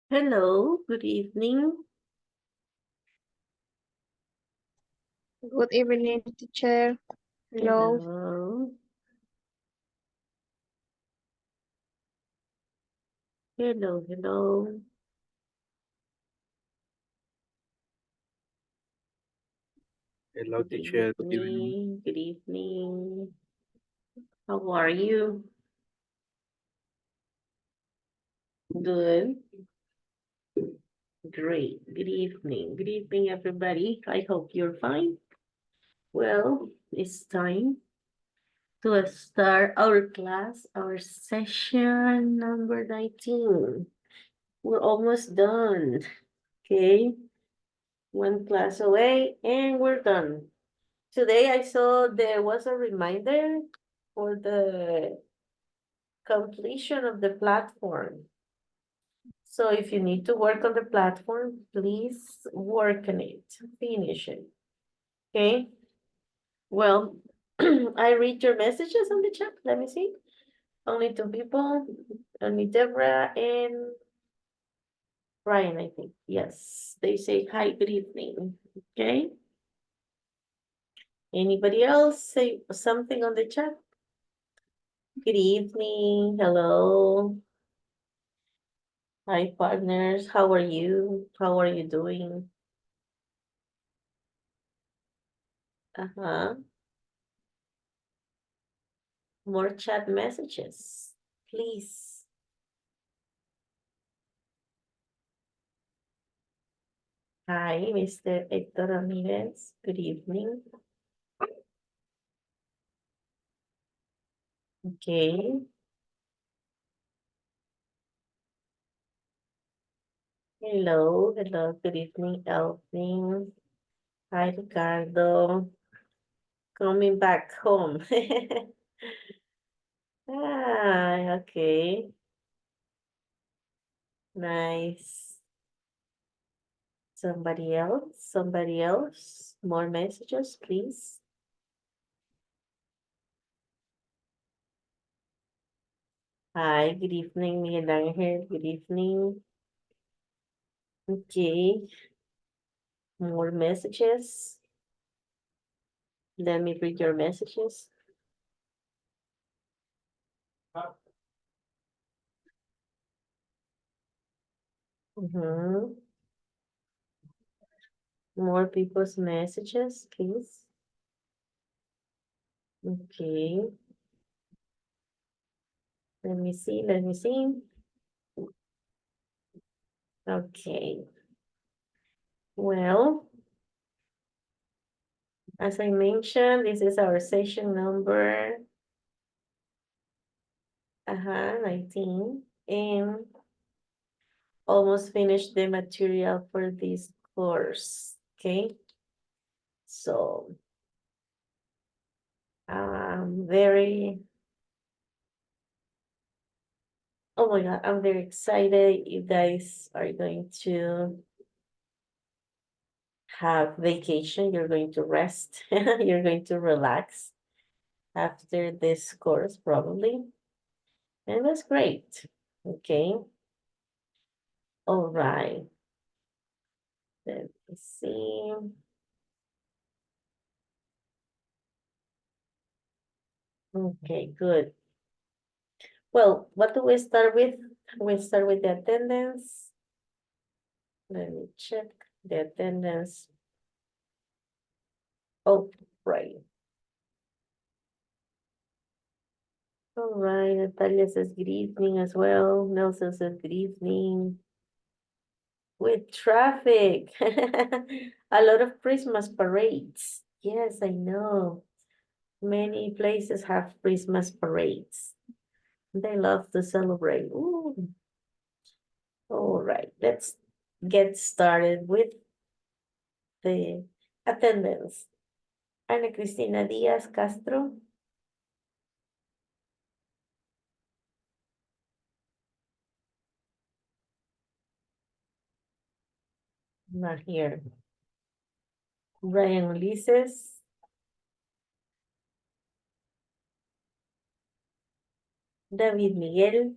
Hello, good evening. Good evening, teacher. Hello. Hello. Hello. Hello, Good teacher. Good evening. evening. Good evening. How are you? Good. Great. Good evening. Good evening, everybody. I hope you're fine. Well, it's time to start our class, our session number 19. We're almost done. Okay. One class away and we're done. Today I saw there was a reminder for the completion of the platform. So if you need to work on the platform, please work on it, finish it. Okay? Well, I read your messages on the chat. Let me see. Only two people, only Deborah and Brian, I think. Yes, they say hi, good evening. Okay? Anybody else say something on the chat? Good evening. Hello. Hi, partners. How are you? How are you doing? Uh-huh. More chat messages, please. Hi, Mr. Hector Ramirez. Good evening. Okay. Hello. Good evening, Elvin. Hi, Ricardo. Coming back home. Ah, okay. Nice. Somebody else. More messages, please. Hi, good evening, Miguel Angel. Good evening. Okay, more messages. Let me read your messages. More people's messages, please. Okay. Let me see. Okay. Well, as I mentioned, this is our session number 19, and almost finished the material for this course. Okay. So very, oh my God, I'm very excited. You guys are going to have vacation. You're going to rest. You're going to relax after this course, probably. And that's great. Okay. All right. Let me see. Okay, good. Well, what do we start with? We start with the attendance. Let me check the attendance. Oh, right. All right, Natalia says good evening as well. Nelson says good evening. With traffic, a lot of Christmas parades. Yes, I know. Many places have Christmas parades. They love to celebrate. Ooh. All right, let's get started with the attendance. Ana Cristina Díaz Castro. Not here. Brian Ulises. David Miguel.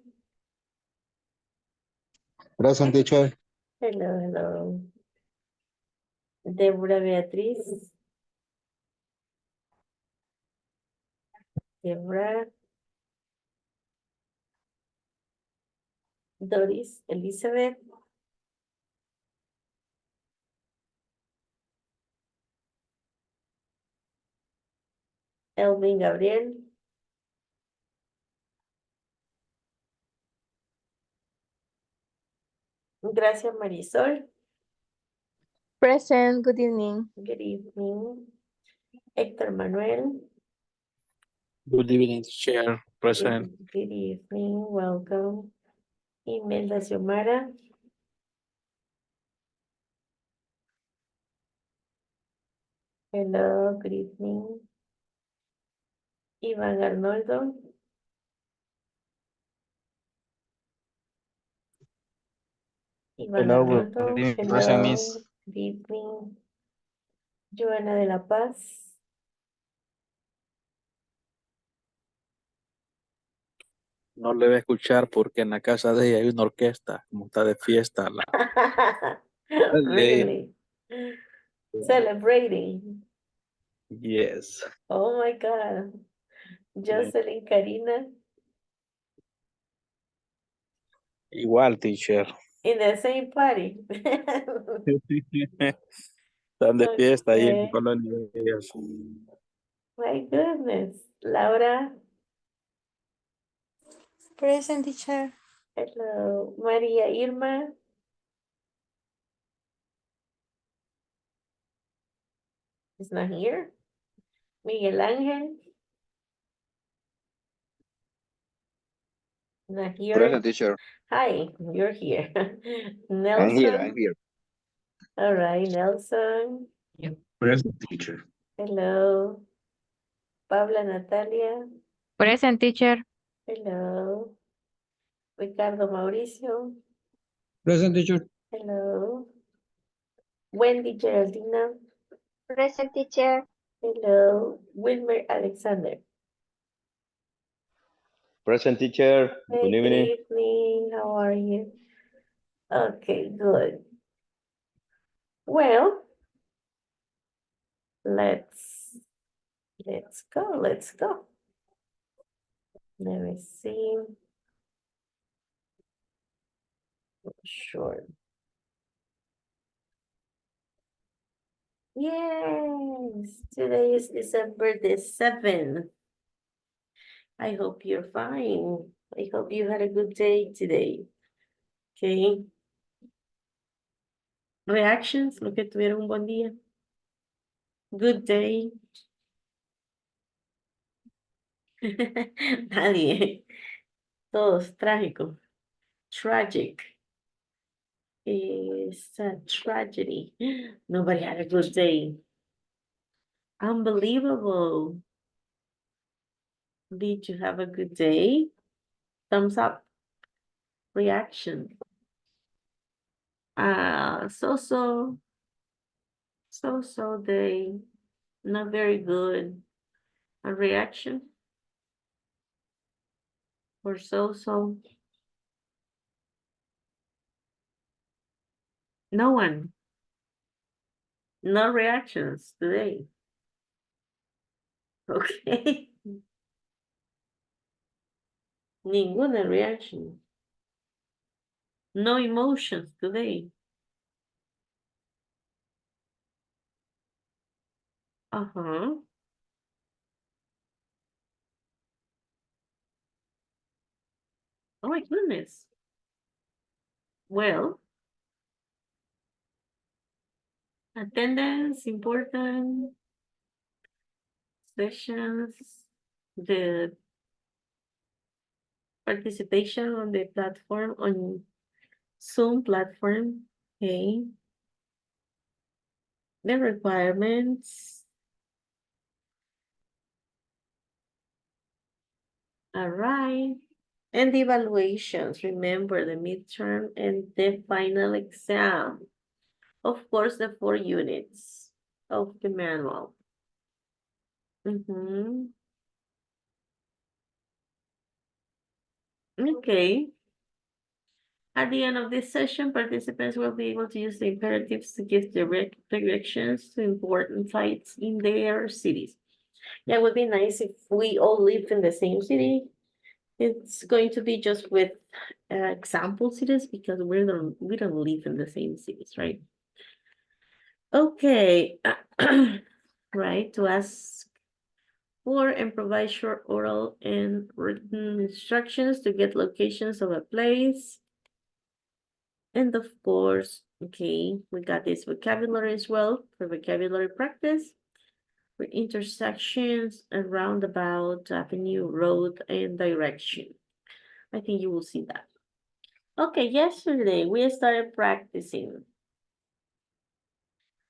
Present teacher. Hello, hello. Débora Beatriz. Débora. Doris Elizabeth. Elvin Gabriel. Gracias, Marisol. Present. Good evening. Good evening. Héctor Manuel. Good evening, teacher. Present. Good evening. Welcome. Imelda Xiomara. Hello, good evening. Iván Arnoldo. Iván Hello, good Arnoldo. evening, Hello, present, miss. good evening. Joana de la Paz. No le voy a escuchar porque en la casa de ella hay una orquesta, como está de fiesta. Really? Celebrating. Yes. Oh my God. Jocelyn Karina Igual, teacher. in the same party. Están de fiesta ahí en Okay. Colonia de ellas. My goodness. Laura. Present teacher. Hello. María Irma. Is not here. Miguel Ángel. Not here. Present teacher. Hi, you're here. I'm Nelson. here, I'm here. All right, Nelson. Present teacher. Hello. Paula Natalia. Present teacher. Hello. Ricardo Mauricio. Present teacher. Hello. Wendy Geraldina. Present teacher. Hello. Wilmer Alexander. Present teacher. Hey, good evening. How are you? Okay, good. Well, let's go. Let's go. Let me see. Sure. Yes, today is December the 7th. I hope you're fine. I hope you had a good day today. Okay. Reactions, lo que tuvieron un buen día. Good day. Nadie. Todos trágicos. Tragic. It's a tragedy. Nobody had a good day. Unbelievable. Did you have a good day? Thumbs up. Reaction. So day. Not very good. A reaction. Or so. No one. No reactions today. Okay. Ninguna reaction. No emotions today. Uh-huh. Oh my goodness. Well, attendance important. Sessions, the participation on the platform, on Zoom platform, okay. The requirements. All right. And the evaluations, remember the midterm and the final exam. Of course, the 4 units of the manual. Okay. At the end of this session, participants will be able to use the imperatives to give direct directions to important sites in their cities. Yeah, it would be nice if we all live in the same city. It's going to be just with example cities because we don't live in the same cities, right? Okay, right, to ask for and provide short oral and written instructions to get locations of a place. And of course, okay, we got this vocabulary as well for vocabulary practice. For intersections and roundabout, avenue, road, and direction. I think you will see that. Okay, yesterday we started practicing.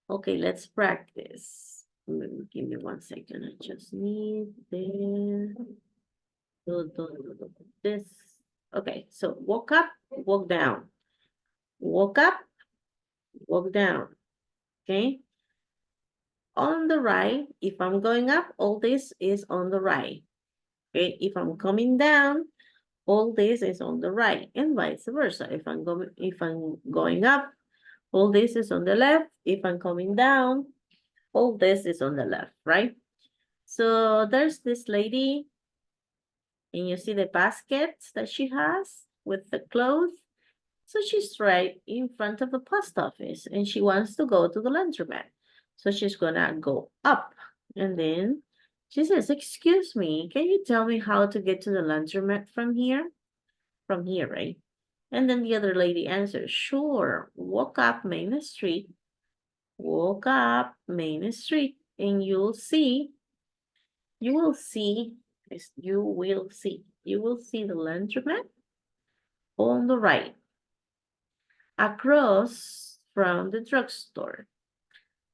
Okay, let's practice. Give me 1 second. I just need this. Okay, so walk up, walk down. Walk up, walk down. Okay. On the right, if I'm going up, all this is on the right. Okay, if I'm coming down, all this is on the right, and vice versa. If I'm going up, all this is on the left. If I'm coming down, all this is on the left, right? So there's this lady, and you see the baskets that she has with the clothes. So she's right in front of the post office, and she wants to go to the laundromat. So she's gonna go up, and then she says, "Excuse me, can you tell me how to get to the laundromat from here?" From here, right? And then the other lady answers, "Sure, walk up Main Street, walk up Main Street, and you will see the laundromat on the right, across from the drugstore."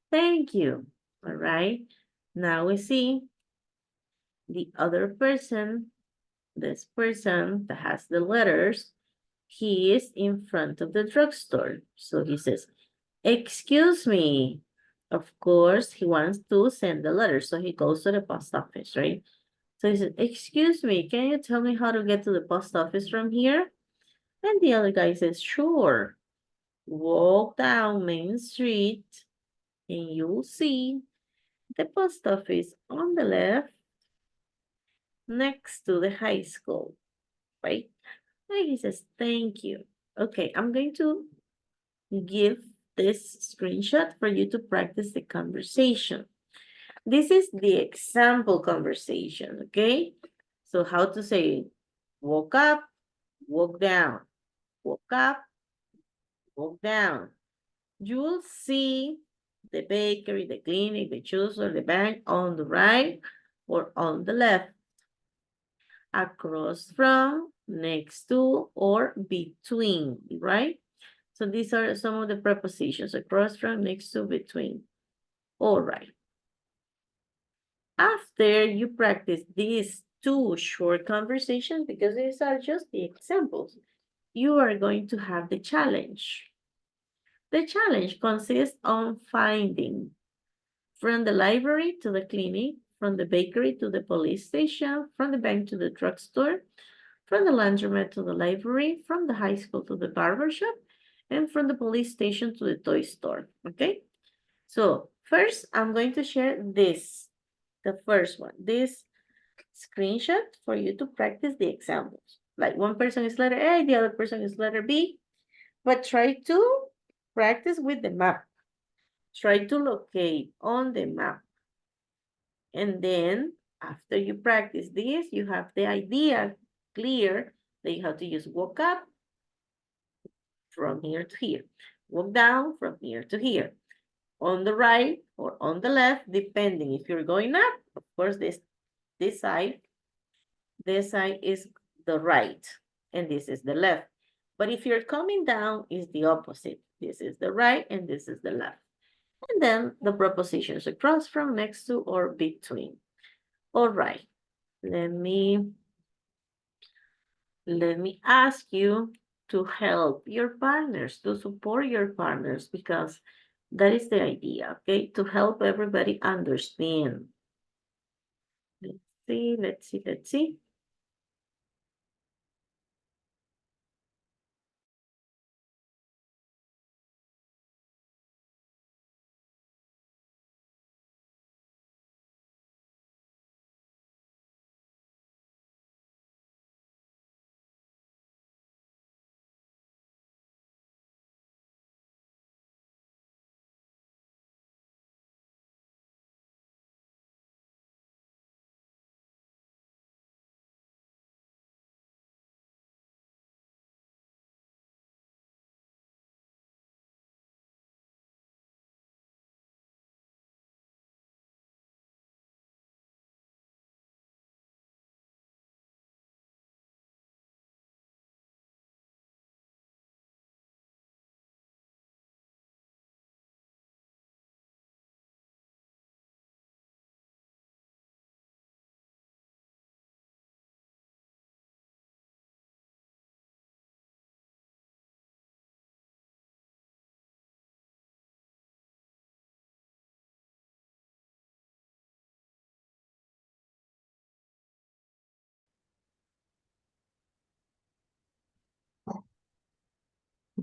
Thank you. All right. Now we see the other person, this person that has the letters, he is in front of the drugstore. So he says, "Excuse me." Of course, he wants to send the letter. So he goes to the post office, right? So he says, "Excuse me, can you tell me how to get to the post office from here?" And the other guy says, "Sure. Walk down Main Street and you'll see the post office on the left next to the high school, right?" And he says, "Thank you." Okay, I'm going to give this screenshot for you to practice the conversation. This is the example conversation, okay? So how to say, walk up, walk down, walk up, walk down. You will see the bakery, the clinic, the shoes, or the bank on the right or on the left, across from, next to, or between, right? So these are some of the prepositions: across from, next to, between. All right. After you practice these two short conversations, because these are just the examples, you are going to have the challenge. The challenge consists on finding from the library to the clinic, from the bakery to the police station, from the bank to the drugstore, from the laundromat to the library, from the high school to the barber shop, and from the police station to the toy store, okay? So first, I'm going to share this, the first one, this screenshot for you to practice the examples. Like one person is letter A, the other person is letter B, but try to practice with the map. Try to locate on the map. And then after you practice this, you have the idea clear that you have to use walk up from here to here, walk down from here to here, on the right or on the left, depending. If you're going up, of course, this side is the right, and this is the left. But if you're coming down, it's the opposite. This is the right, and this is the left. And then the prepositions: across from, next to, or between. All right, let me ask you to help your partners, to support your partners, because that is the idea, okay? To help everybody understand. Let's see.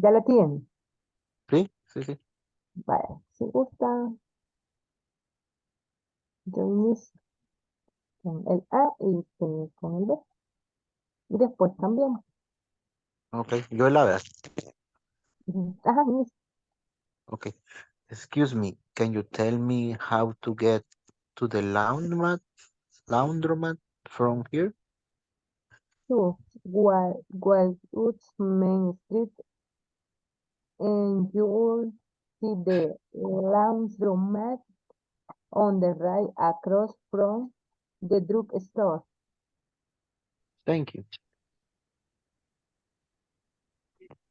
Ya la tienen. Sí, sí, sí. Vaya, si gusta, yo inicio con el A y con el B. Y después también. Okay, yo la veo. Ajá, inicio. Okay. Excuse me, can you tell me how to get to the laundromat from here? Two, Wildwood's Main Street, and you will see the laundromat on the right across from the drugstore. Thank you.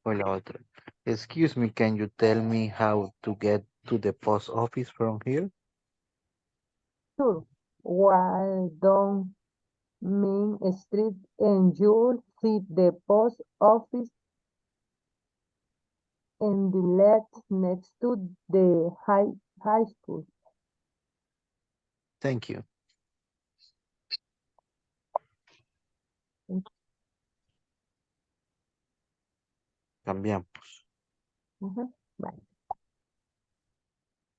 O la otra. Excuse me, can you tell me how to get to the post office from here? Sure. Waldon Main Street, and you'll see the post office and the left next to the high school. Thank you. Cambiamos. Ajá, vale.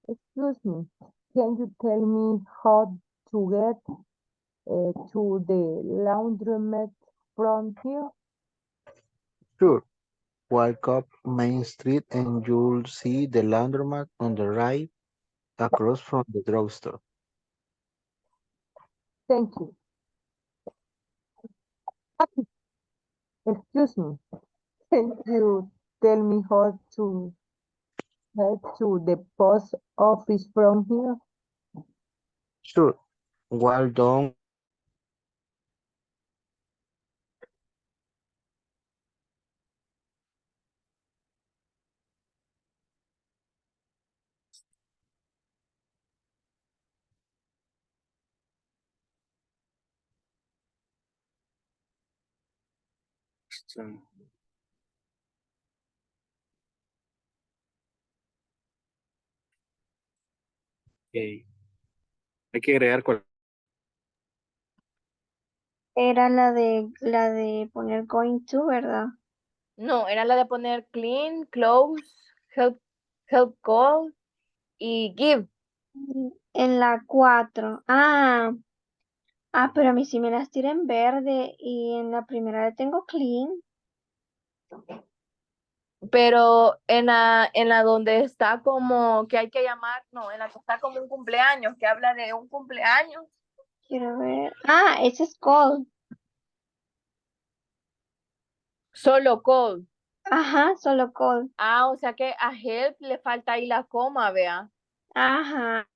Excuse me, can you tell me how to get to the laundromat from here? Sure. Walk up Main Street and you'll see the laundromat on the right across from the drugstore. Thank you. Excuse me, can you tell me how to get to the post office from here? Sure. Well done. Ok. Hay que agregar Era la de poner going to, ¿verdad? No, era la de poner clean, close, help call y give. En la 4. Pero a mí sí me las tira en verde y en la primera le tengo clean. Pero en la donde está como que hay que llamar, no, en la que está como un cumpleaños, que habla de un cumpleaños. Quiero ver. Ese es call. Solo call. Ajá, solo call. O sea que a help le falta ahí la coma, vea. Ajá.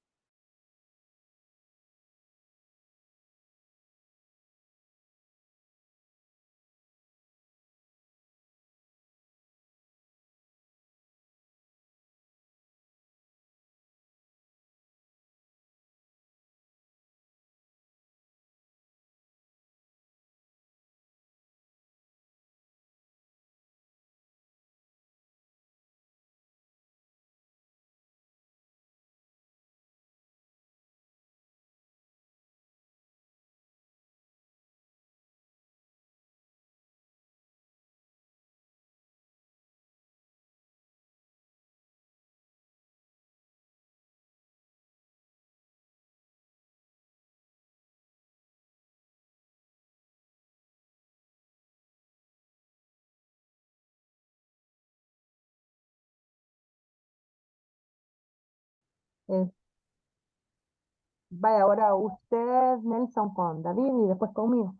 Vaya, ahora usted, Nelson, con David y después conmigo.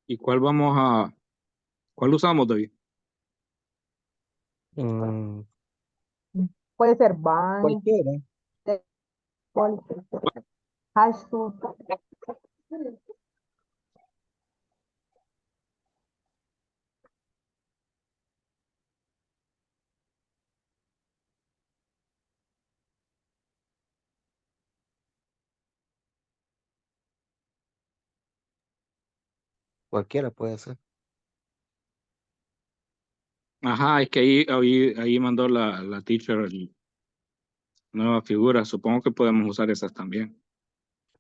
¿Y cuál usamos, David? Mm, Puede ser bank, cualquiera. high school. Cualquiera puede ser. Ajá, es que ahí mandó la teacher nueva figura. Supongo que podemos usar esas también.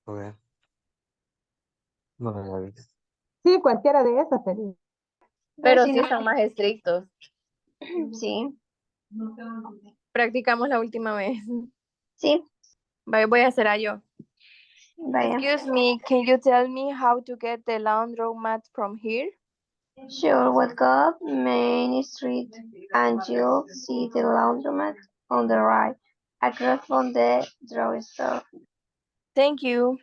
A ver. No la había visto. Sí, cualquiera de esas sería. Pero si sí no, están más estrictos. sí, Practicamos la última vez. sí, Voy a hacer a yo. vaya. Excuse me, can you tell me how to get the laundromat from here? Sure, walk up Main Street and you'll see the laundromat on the right, across from the drugstore. Thank you.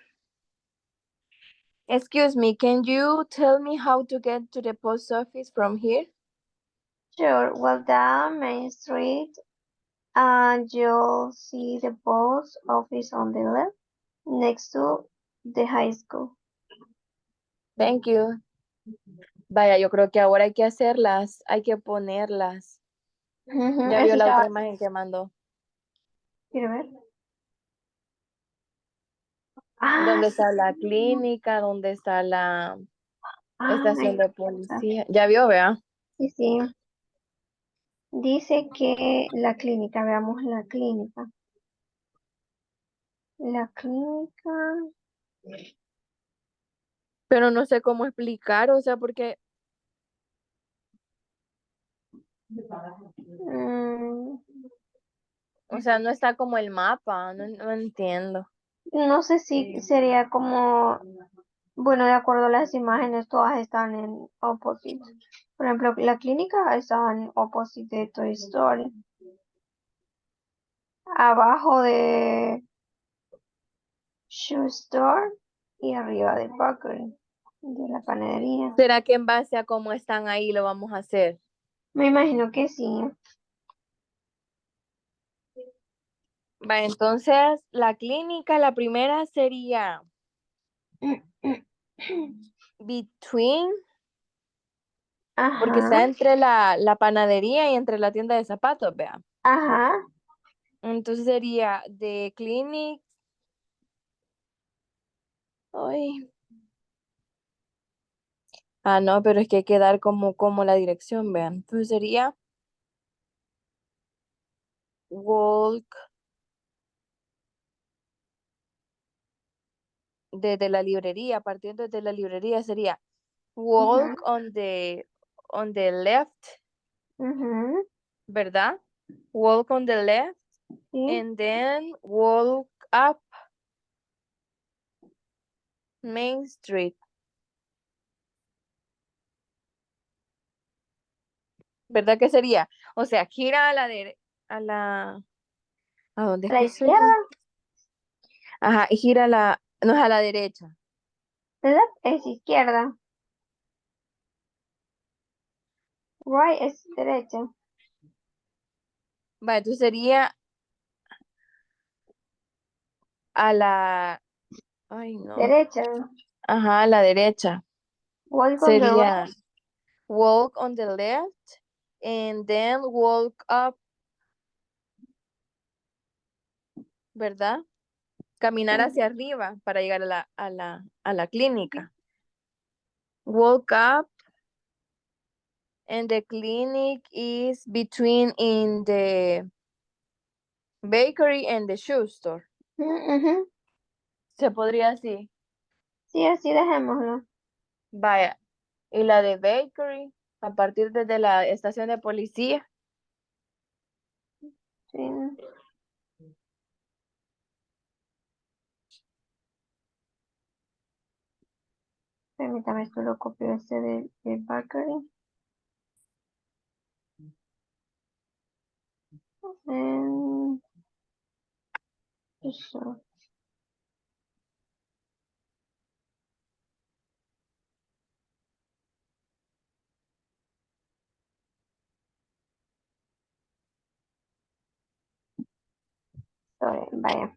Excuse me, can you tell me how to get to the post office from here? Sure, walk down Main Street and you'll see the post office on the left, next to the high school. Thank you. Vaya, yo creo que ahora hay que hacerlas, hay que ponerlas. Ya vio Eso la ya, otra imagen que mandó. quiero ver. Ah, ¿Dónde está la sí. clínica? ¿Dónde está la Ah, estación de está. policía? Ya vio, vea. Sí, sí. Dice que la clínica, veamos la clínica. La clínica. Pero no sé cómo explicar, o sea, porque mm, o sea, no está como el mapa, no entiendo. no sé si sería como, bueno, de acuerdo a las imágenes, todas están en opposite. Por ejemplo, la clínica está en opposite de Toy Story. Abajo de Shoe Store y arriba de Bakery, de la panadería. ¿Será que en base a cómo están ahí lo vamos a hacer? Me imagino que sí. Va, entonces la clínica, la primera sería between, porque Ajá, está entre la panadería y entre la tienda de zapatos, vea. ajá. Entonces sería de clinic. Ay. Ah, no, pero es que hay que dar como la dirección, vean. Entonces sería walk desde la librería, partiendo desde la librería sería Ujú, walk on the left, ujú, ¿verdad? Walk on the left sí, and then walk up Main Street, ¿verdad que sería? O sea, gira a la ¿a dónde a es la que soy? izquierda, Ajá, y gira no es a la derecha. left es izquierda, right es derecha, Va, entonces sería a la, ay no, derecha, ajá, a la derecha. walk on the right, Sería walk on the left and then walk up, ¿verdad? Caminar hacia arriba para llegar a la clínica. Walk up and the clinic is between in the bakery and the shoe store. ujú, Se podría así. sí, así dejémoslo, Vaya. Y la de bakery, a partir desde la estación de policía. sí, permítame, esto lo copio este de Bakery, eso, vaya,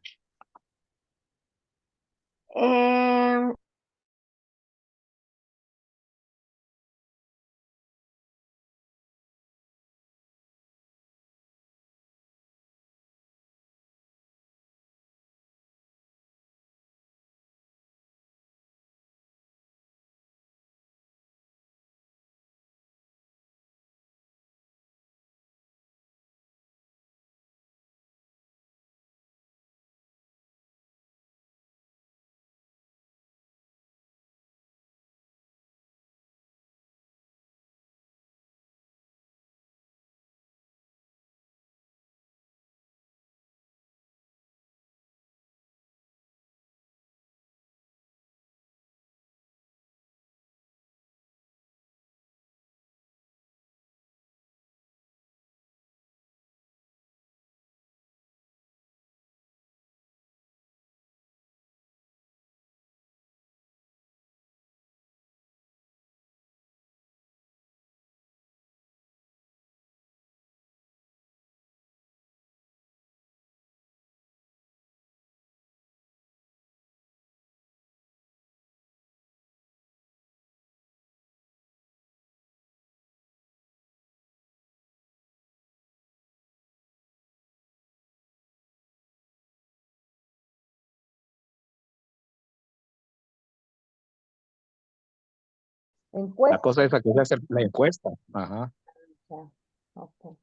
La Encuesta. cosa es que se hace la encuesta. Ajá. Ya, ok.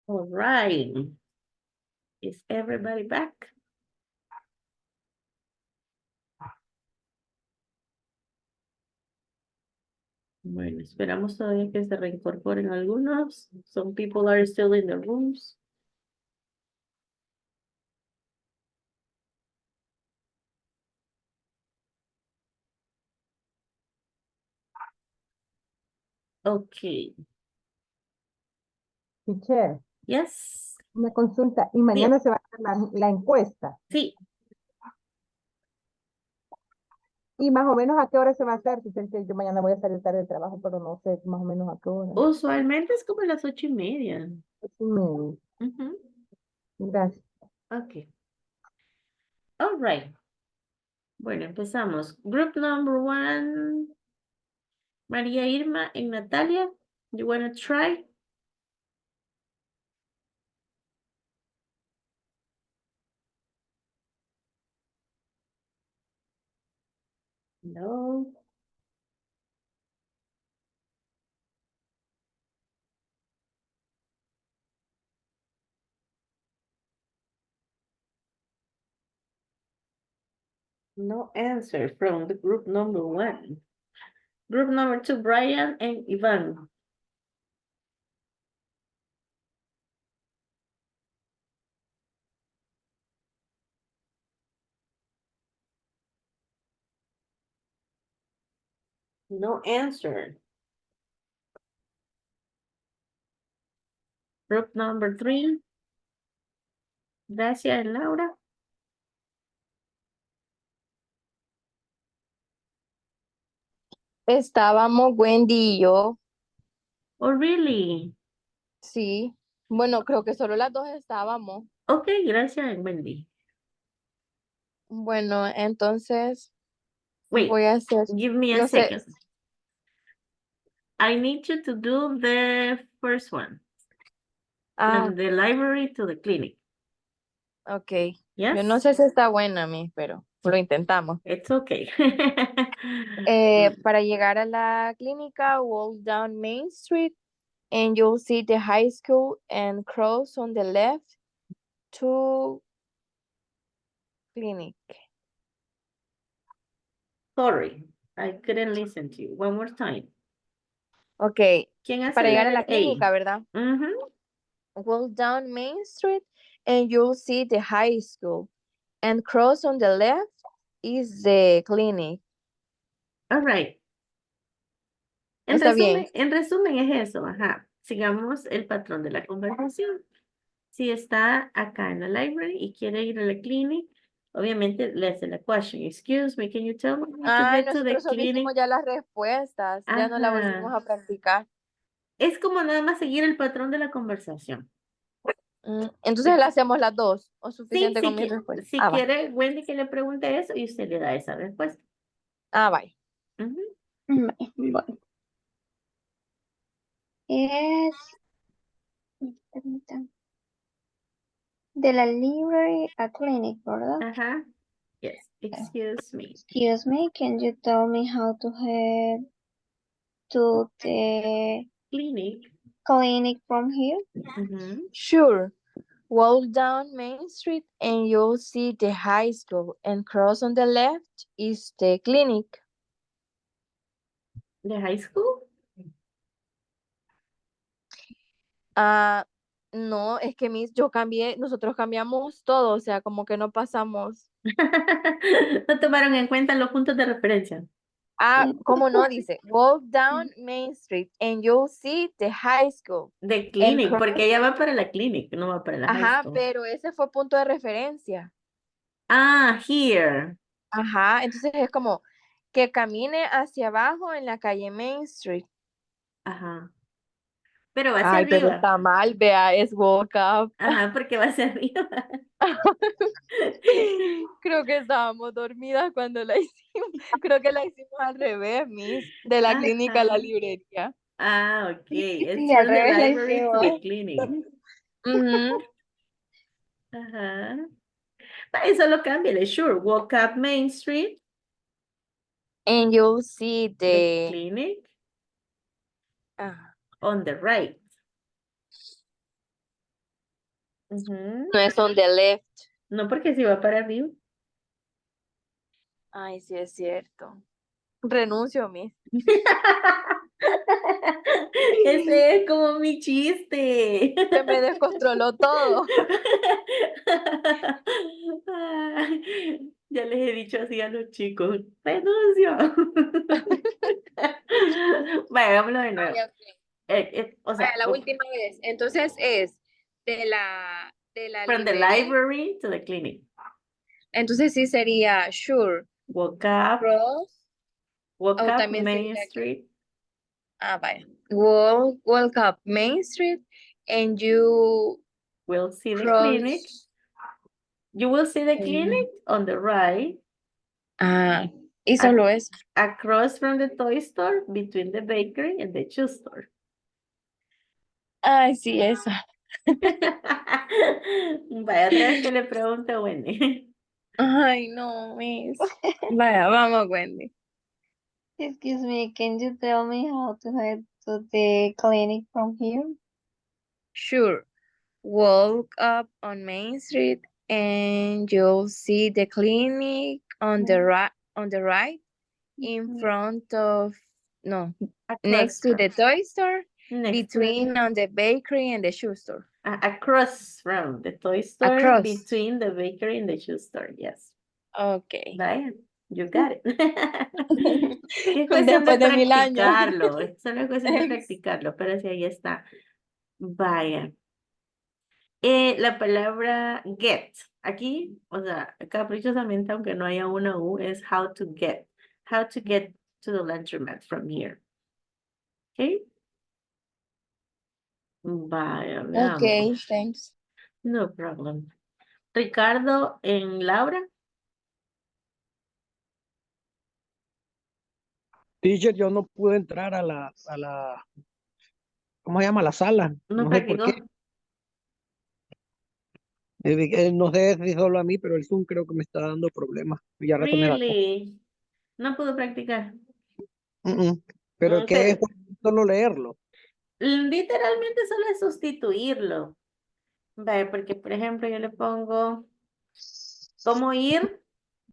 All right. Is everybody back? Bueno, esperamos todavía que se reincorporen algunos. Some people are still in the rooms. Okay. Teacher, Yes. una consulta. Y mañana se va a hacer la encuesta. Sí. Y más o menos a qué hora se va a hacer. Teacher, que yo mañana voy a salir tarde de trabajo, pero no sé más o menos a qué hora. Usualmente es como las 8:30. 8:30. Ujú. Gracias. Okay. All right. Bueno, empezamos. Group number 1. María Irma and Natalia. You wanna try? No. No answer from the group number 1. Group number 2, Brian and Ivan. No answer. Group number 3, Gracia and Laura. Estábamos Wendy y yo, Oh, really? sí. Bueno, creo que solo las dos estábamos. Okay, Gracia and Wendy. Bueno, entonces Wait, voy a hacer, give me a no sé, second. I need you to do the first one. From the library to the clinic. ok. Yes? Yo no sé si está buena, pero lo intentamos. It's okay. Para llegar a la clínica, walk down Main Street and you'll see the high school and cross on the left to clinic. Sorry, I couldn't listen to you. One more time. Ok, ¿Quién hace para llegar a letter la clínica, ¿verdad? Mhm. Walk down Main Street and you'll see the high school and cross on the left is the clinic. All right. Está bien. En resumen es eso, ajá. Sigamos el patrón de la conversación. Si está acá en la library y quiere ir a la clinic, obviamente le hace la question. Excuse me, can you tell me how to get to the Nosotros solo clinic? hicimos ya las respuestas, ya no la volvimos Ajá. a practicar. Es como nada más seguir el patrón de la conversación. Entonces la hacemos las dos, o Sí, suficiente con mi respuesta. si Va. quiere Wendy que le pregunte eso y usted le da esa respuesta. Bye. Ujú. Bueno. Es, permítame, de la library a clinic, ¿verdad? Ajá. Yes, excuse me. Excuse me, can you tell me how to head to the Clinic. from here? Ujú. Sure. Walk down Main Street and you'll see the high school and cross on the left is the clinic. ¿De high school? No, es que yo cambié, nosotros cambiamos todo, o sea, como que no pasamos. No tomaron en cuenta los puntos de referencia. ¿Cómo no? Dice, walk down Main Street and you'll see the high school. De clinic, porque ella va para la clinic, no va para la high school. Pero ese fue punto de referencia. Here. Entonces es como que camine hacia abajo en la calle Main Street. Ajá. Pero va hacia Pero arriba. está mal, vea, es walk up. Ajá, porque va hacia arriba. Creo que estábamos dormidas cuando la hicimos. Creo que la hicimos al revés, Miss, de la clínica a la Ajá. librería. Ok. It's Sí, al from the revés la library to the hicimos. clinic. Ujú. Ajá. Ahí solo cámbiale. Sure. Walk up Main Street. And you'll see The the clinic. On the right. Ujú. no es on the left. No, porque si va para arriba. Ay, sí es cierto. Renuncio, Miss. Ese es como mi chiste. Se me descontroló todo. Ay, ya les he dicho así a los chicos. Renuncio. Vaya, hagámoslo de nuevo. Ya, ok. O sea, Vaya, la última vez. Entonces es de la from the librería. library to the clinic. Entonces sí sería sure. Walk up, Cross. También Main sería Street. vaya. Walk up Main Street and you We'll see the cross. clinic. You will see the clinic on the right. Y solo eso. Across from the toy store, between the bakery and the shoe store. Ay, sí, eso. Vaya, otra vez que le pregunte a Wendy. Ay, no, miss. Vaya, vamos, Wendy. Excuse me, can you tell me how to head to the clinic from here? Sure. Walk up on Main Street and you'll see the clinic on the right in front of next to the toy store, between on the bakery and the shoe store. Across from the toy store, Across. between the bakery and the shoe store, yes. Okay. Vaya, you got it. Es cuestión de Después de 1000 años. practicarlo, solo es cuestión de practicarlo, pero sí, ahí está. Vaya. La palabra get, aquí, o sea, caprichosamente, aunque no haya una U, es how to get to the laundromat from here. Okay. Vaya, Okay, veamos. thanks. No problem. Ricardo en Laura. Teacher, yo no pude entrar a la, ¿cómo se llama? La sala. No No sé por qué. practicó. No sé si solo a mí, pero el Zoom creo que me está dando problemas. Ya rato me da. Really? No pudo practicar. Pero ¿qué es? Solo leerlo. Literalmente solo es sustituirlo. Vaya, porque por ejemplo yo le pongo cómo ir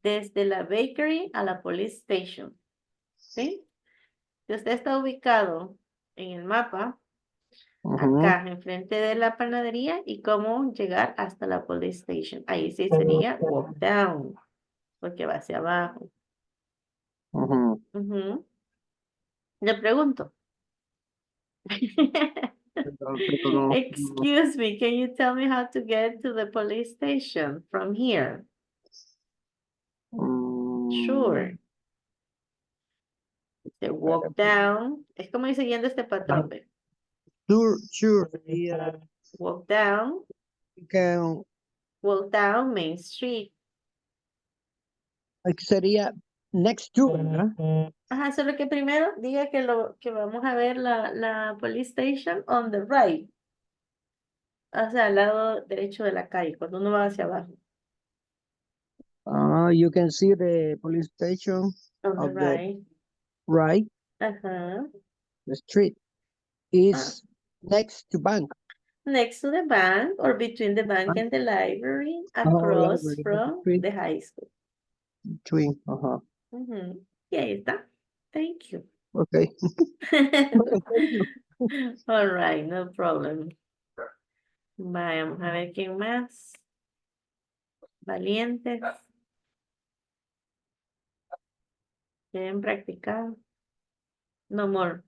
desde la bakery a la police station. ¿Sí? Si usted está ubicado en el mapa, acá enfrente de la panadería, y cómo llegar hasta la police station. Ahí sí sería walk down, porque va hacia abajo. Ujú. Le pregunto. Pero no. Excuse me, can you tell me how to get to the police station from here? Sure. The walk down. Es como ir siguiendo este patrón. ¿Ve? Sure. Walk down. Walk down Main Street. Aquí sería next to, ¿verdad? Ajá, solo que primero diga que vamos a ver la police station on the right. O sea, al lado derecho de la calle, cuando uno va hacia abajo. You can see the police station On the of right. the right. Ajá. The street is next to bank. Next to the bank or between the bank and the library, across library, from street. the high school. Between, Ujú. Y ahí está. Thank you. Okay. All right, no problem. Vamos a ver quién más. Valientes. ¿Quieren practicar? No more.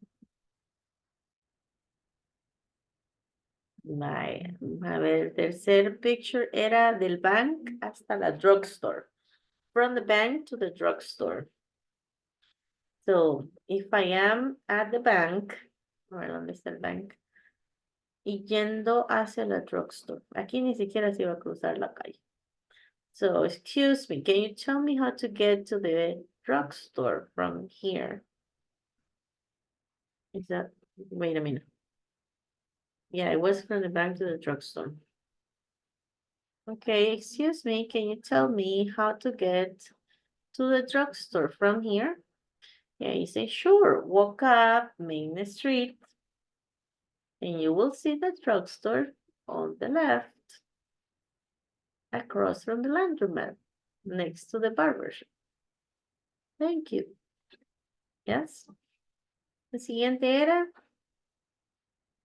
Vaya, a ver, el tercer picture era del bank hasta la drugstore. From the bank to the drugstore. So, if I am at the bank, a ver, ¿dónde está el bank? Y yendo hacia la drugstore. Aquí ni siquiera se iba a cruzar la calle. So, excuse me, can you tell me how to get to the drugstore from here? Is that, wait a minute. Yeah, it was from the bank to the drugstore. Okay, excuse me, can you tell me how to get to the drugstore from here? Yeah, you say, sure, walk up Main Street, and you will see the drugstore on the left, across from the laundromat, next to the barber shop. Thank you. Yes. El siguiente era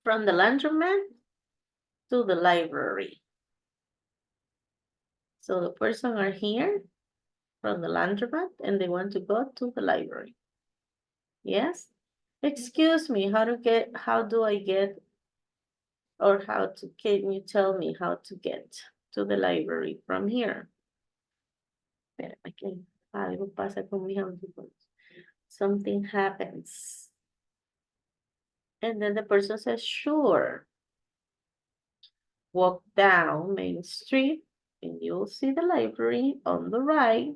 from the laundromat to the library. So the person are here from the laundromat and they want to go to the library. Yes. Excuse me, how do I get, or can you tell me how to get to the library from here? Espérame que algo pasa con mis audífonos. Something happens. And then the person says, sure. Walk down Main Street and you'll see the library on the right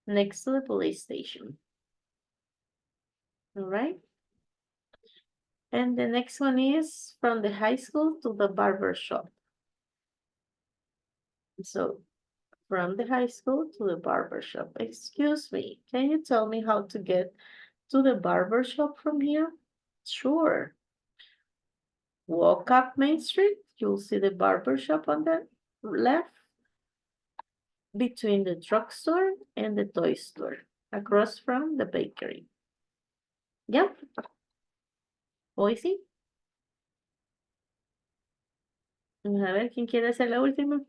next to the police station. All right. And the next one is from the high school to the barber shop. So from the high school to the barber shop. Excuse me, can you tell me how to get to the barber shop from here? Sure. Walk up Main Street, you'll see the barber shop on the left between the drugstore and the toy store, across from the bakery. Yep. Hoy sí. A ver, ¿quién quiere hacer la última?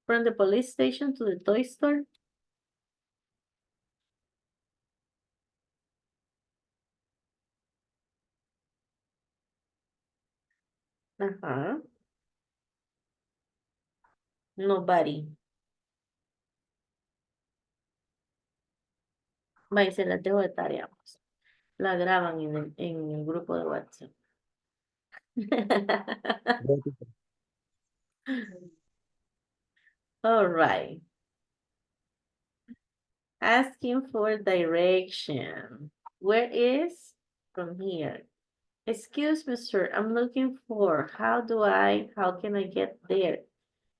From the police station to the toy store. Ajá. Nobody. Va, y se la dejo de tarea, pues. La graban en el grupo de WhatsApp. All right. Asking for direction. Where is from here? Excuse me, sir, I'm looking for, how can I get there?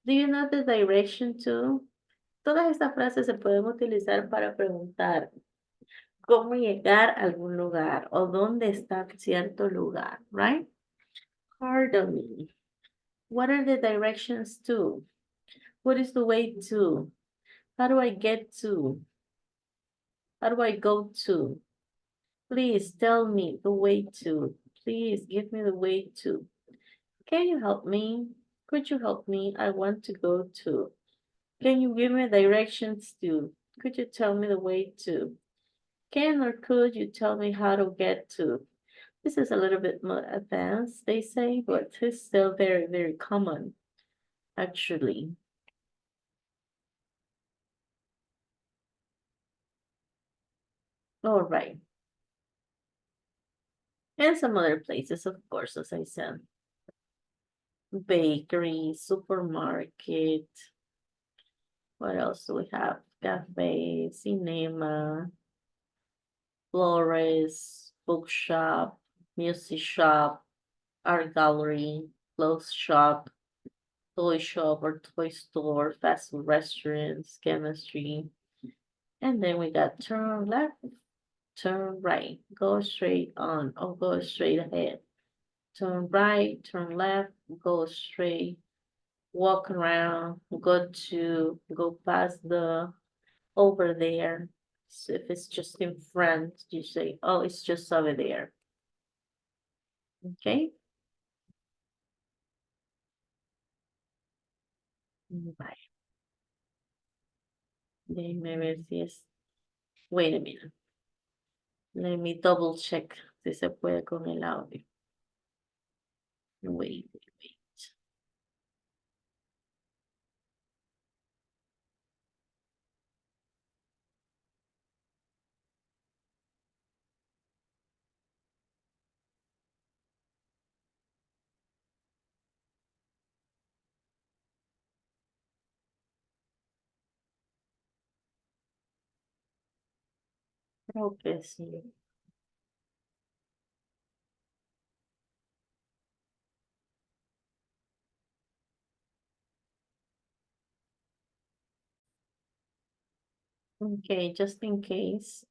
Do you know the direction to? Todas estas frases se pueden utilizar para preguntar cómo llegar a algún lugar o dónde está cierto lugar, right? Pardon me. What are the directions to? What is the way to? How do I get to? How do I go to? Please tell me the way to. Please give me the way to. Can you help me? Could you help me? I want to go to. Can you give me directions to? Could you tell me the way to? Can or could you tell me how to get to? This is a little bit more advanced, they say, but it's still very, very common, actually. All right. And some other places, of course, as I said. Bakery, supermarket. What else do we have? Cafe, cinema, florist, bookshop, music shop, art gallery, clothes shop, toy shop or toy store, fast food restaurants, chemistry. And then we got turn left, turn right, go straight on or go straight ahead. Turn right, turn left, go straight, walk around, go past the over there. So if it's just in front, you say, oh, it's just over there. Okay. Bye. Déjeme ver si es. Wait a minute. Let me double check si se puede con el audio. Wait. Creo que sí. Okay, just in case.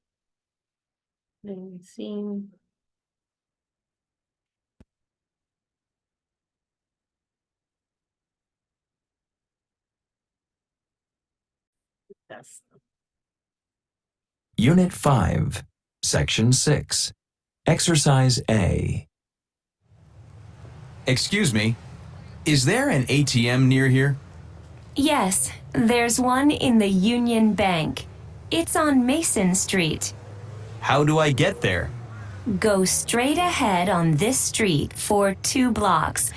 Let me see. Yes. Unit 5, Section 6, Exercise A. Excuse me, is there an ATM near here? Yes, there's one in the Union Bank. It's on Mason Street. How do I get there? Go straight ahead on this street for 2 blocks.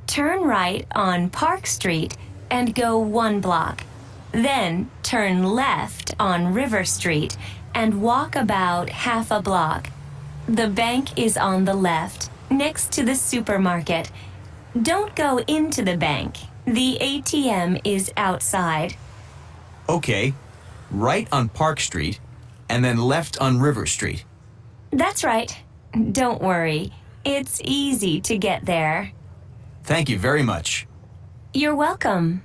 Turn right on Park Street and go 1 block. Then turn left on River Street and walk about half a block. The bank is on the left, next to the supermarket. Don't go into the bank. The ATM is outside. Okay. Right on Park Street, and then left on River Street. That's right. Don't worry. It's easy to get there. Thank you very much. You're welcome.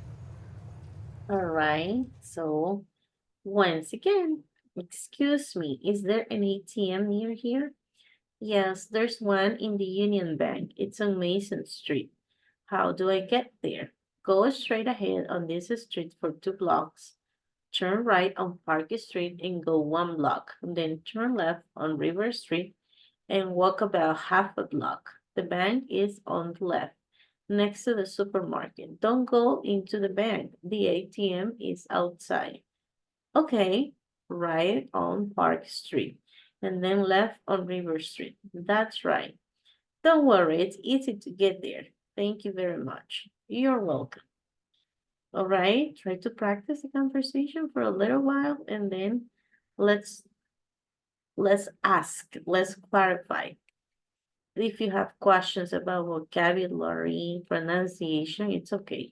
All right, so once again, excuse me, is there an ATM near here? Yes, there's one in the Union Bank. It's on Mason Street. How do I get there? Go straight ahead on this street for 2 blocks. Turn right on Park Street and go 1 block. Then turn left on River Street and walk about half a block. The bank is on the left, next to the supermarket. Don't go into the bank. The ATM is outside. Okay, right on Park Street and then left on River Street. That's right. Don't worry, it's easy to get there. Thank you very much. You're welcome. All right, try to practice the conversation for a little while and then let's ask, let's clarify. If you have questions about vocabulary, pronunciation, it's okay.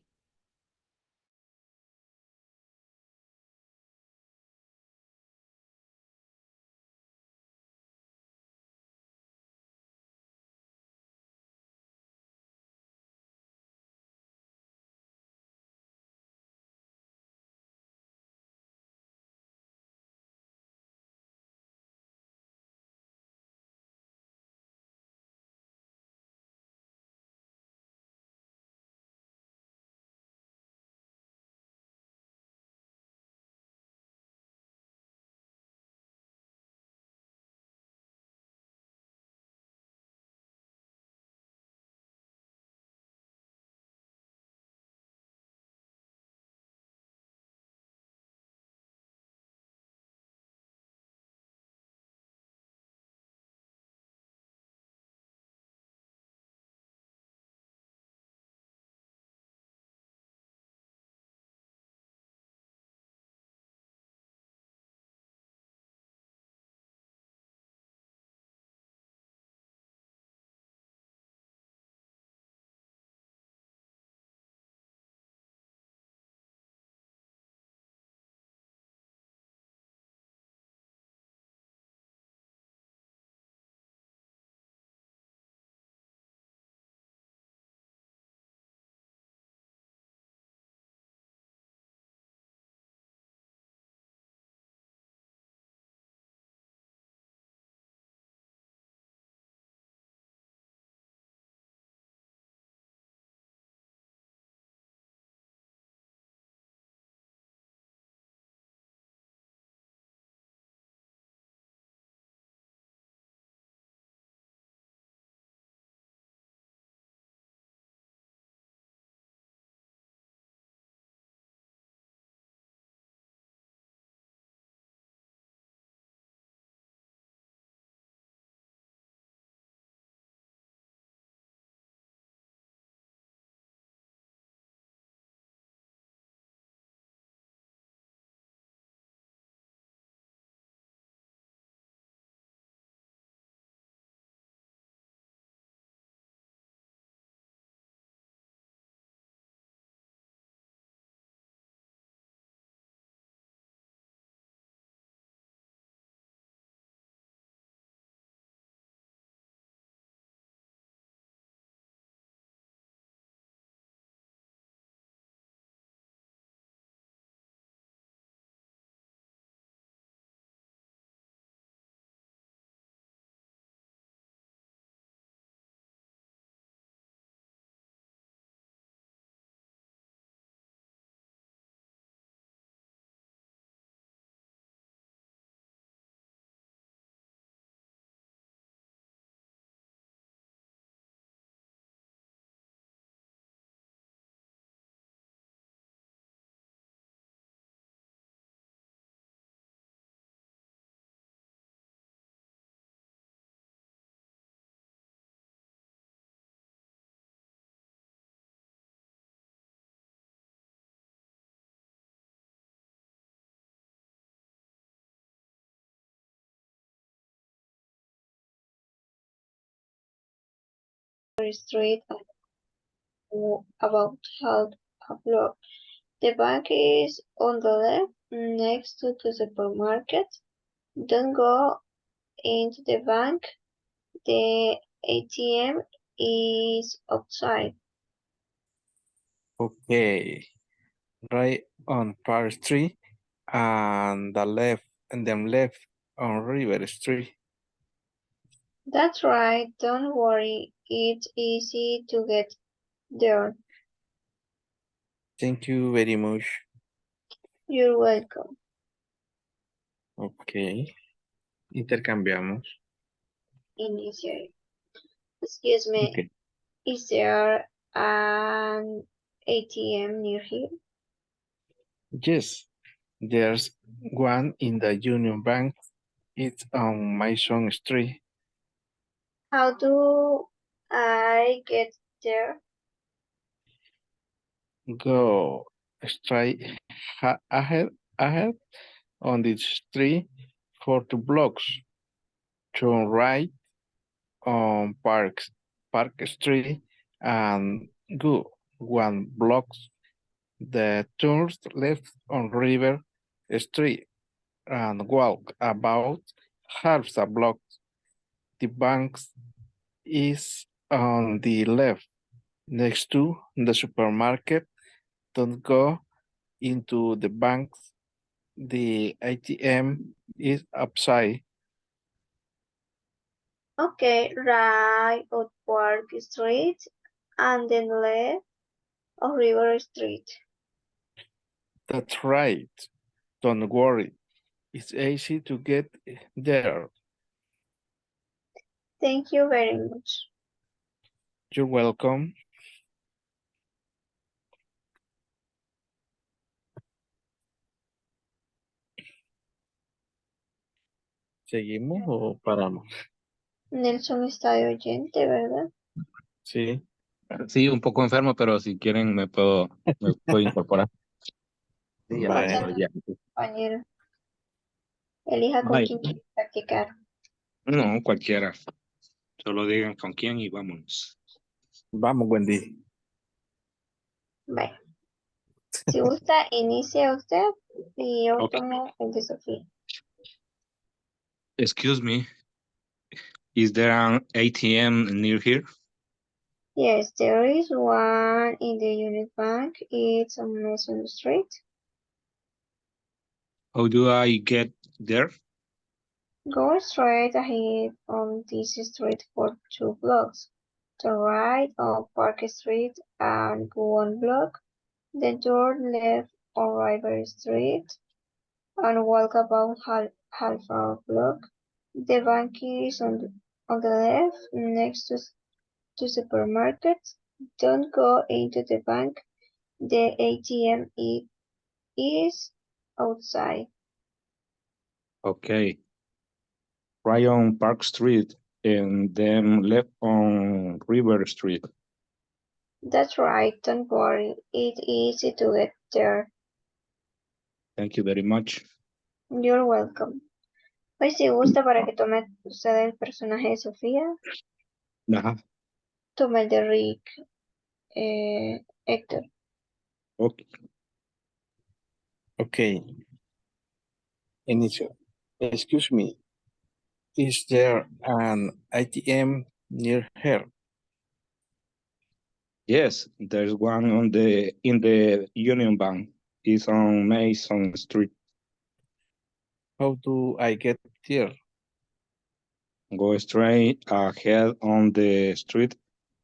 Street about half a block. The bank is on the left next to the supermarket. Don't go into the bank. The ATM is outside. Okay. Right on Park Street and then left on River Street. That's right. Don't worry. It's easy to get there. Thank you very much. You're welcome. Okay. Intercambiamos. Inicia. Excuse me. Okay. Is there an ATM near here? Yes, there's one in the Union Bank. It's on Mason Street. How do I get there? Go straight ahead on the street for 2 blocks. Turn right on Park Street and go 1 block. The turns left on River Street and walk about half a block. The bank is on the left next to the supermarket. Don't go into the bank. The ATM is upside. Okay, right on Park Street and then left on River Street. That's right. Don't worry. It's easy to get there. Thank you very much. You're welcome. ¿Seguimos o paramos? Nelson está de oyente, ¿verdad? Sí. Sí, un poco enfermo, pero si quieren me puedo incorporar. Sí, Pásalo, Ya. compañero. Elija con Bye. quién quiere practicar. No, cualquiera. Solo digan con quién y vámonos. Vamos, Wendy. Bye. Si gusta, inicia usted y yo Okay. tomo el de Sofía. Excuse me. Is there an ATM near here? Yes, there is one in the Unit Bank. It's on Mason Street. How do I get there? Go straight ahead on this street for 2 blocks. Turn right on Park Street and go 1 block. Then turn left on River Street and walk about half a block. The bank is on the left next to supermarkets. Don't go into the bank. The ATM is outside. Okay. Right on Park Street and then left on River Street. That's right, don't worry. It's easy to get there. Thank you very much. You're welcome. Pues si gusta para que tome usted el personaje de Sofía, Ajá. tome el de Rick, Héctor. Okay. Okay. Inicio. Excuse me. Is there an ATM near here? Yes, there's one in the Union Bank. It's on Mason Street. How do I get there? Go straight ahead on the street